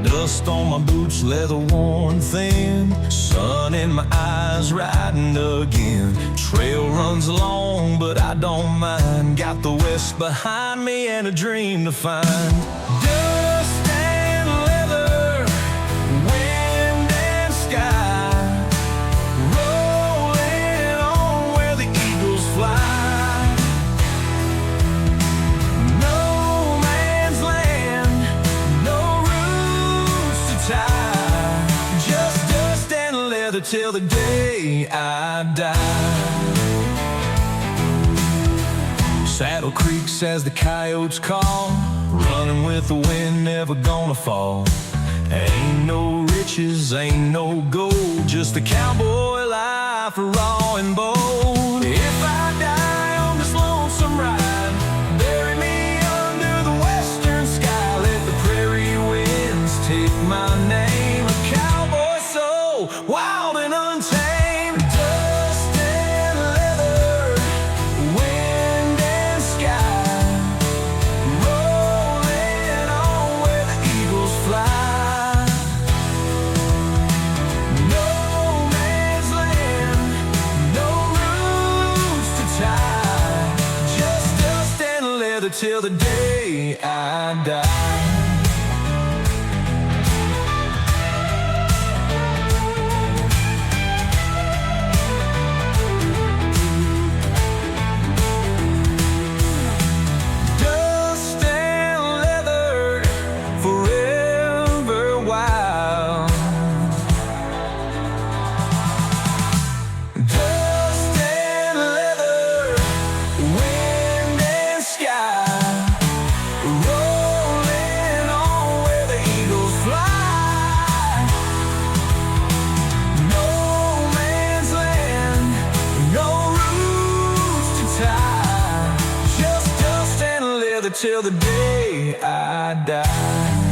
Dust on my boots, leather worn thin, sun in my eyes, riding again. Trail runs long, but I don't mind. Got the west behind me and a dream to find. Dust and leather, wind and sky, rolling on where the eagles fly. No man's land, no roots to tie, just dust and leather till the day I die. Saddle creaks as the coyotes call, running with the wind, never gonna fall. Ain't no riches, ain't no gold, just a cowboy life, raw and bold. If I die on this lonesome ride, bury me under the western sky. Let the prairie winds take my name, a cowboy soul, wild and untamed. Dust and leather, wind and sky, rolling on where the eagles fly. No man's land, no roots to tie, just dust and leather till the day I die. Dust and leather, till the day I die.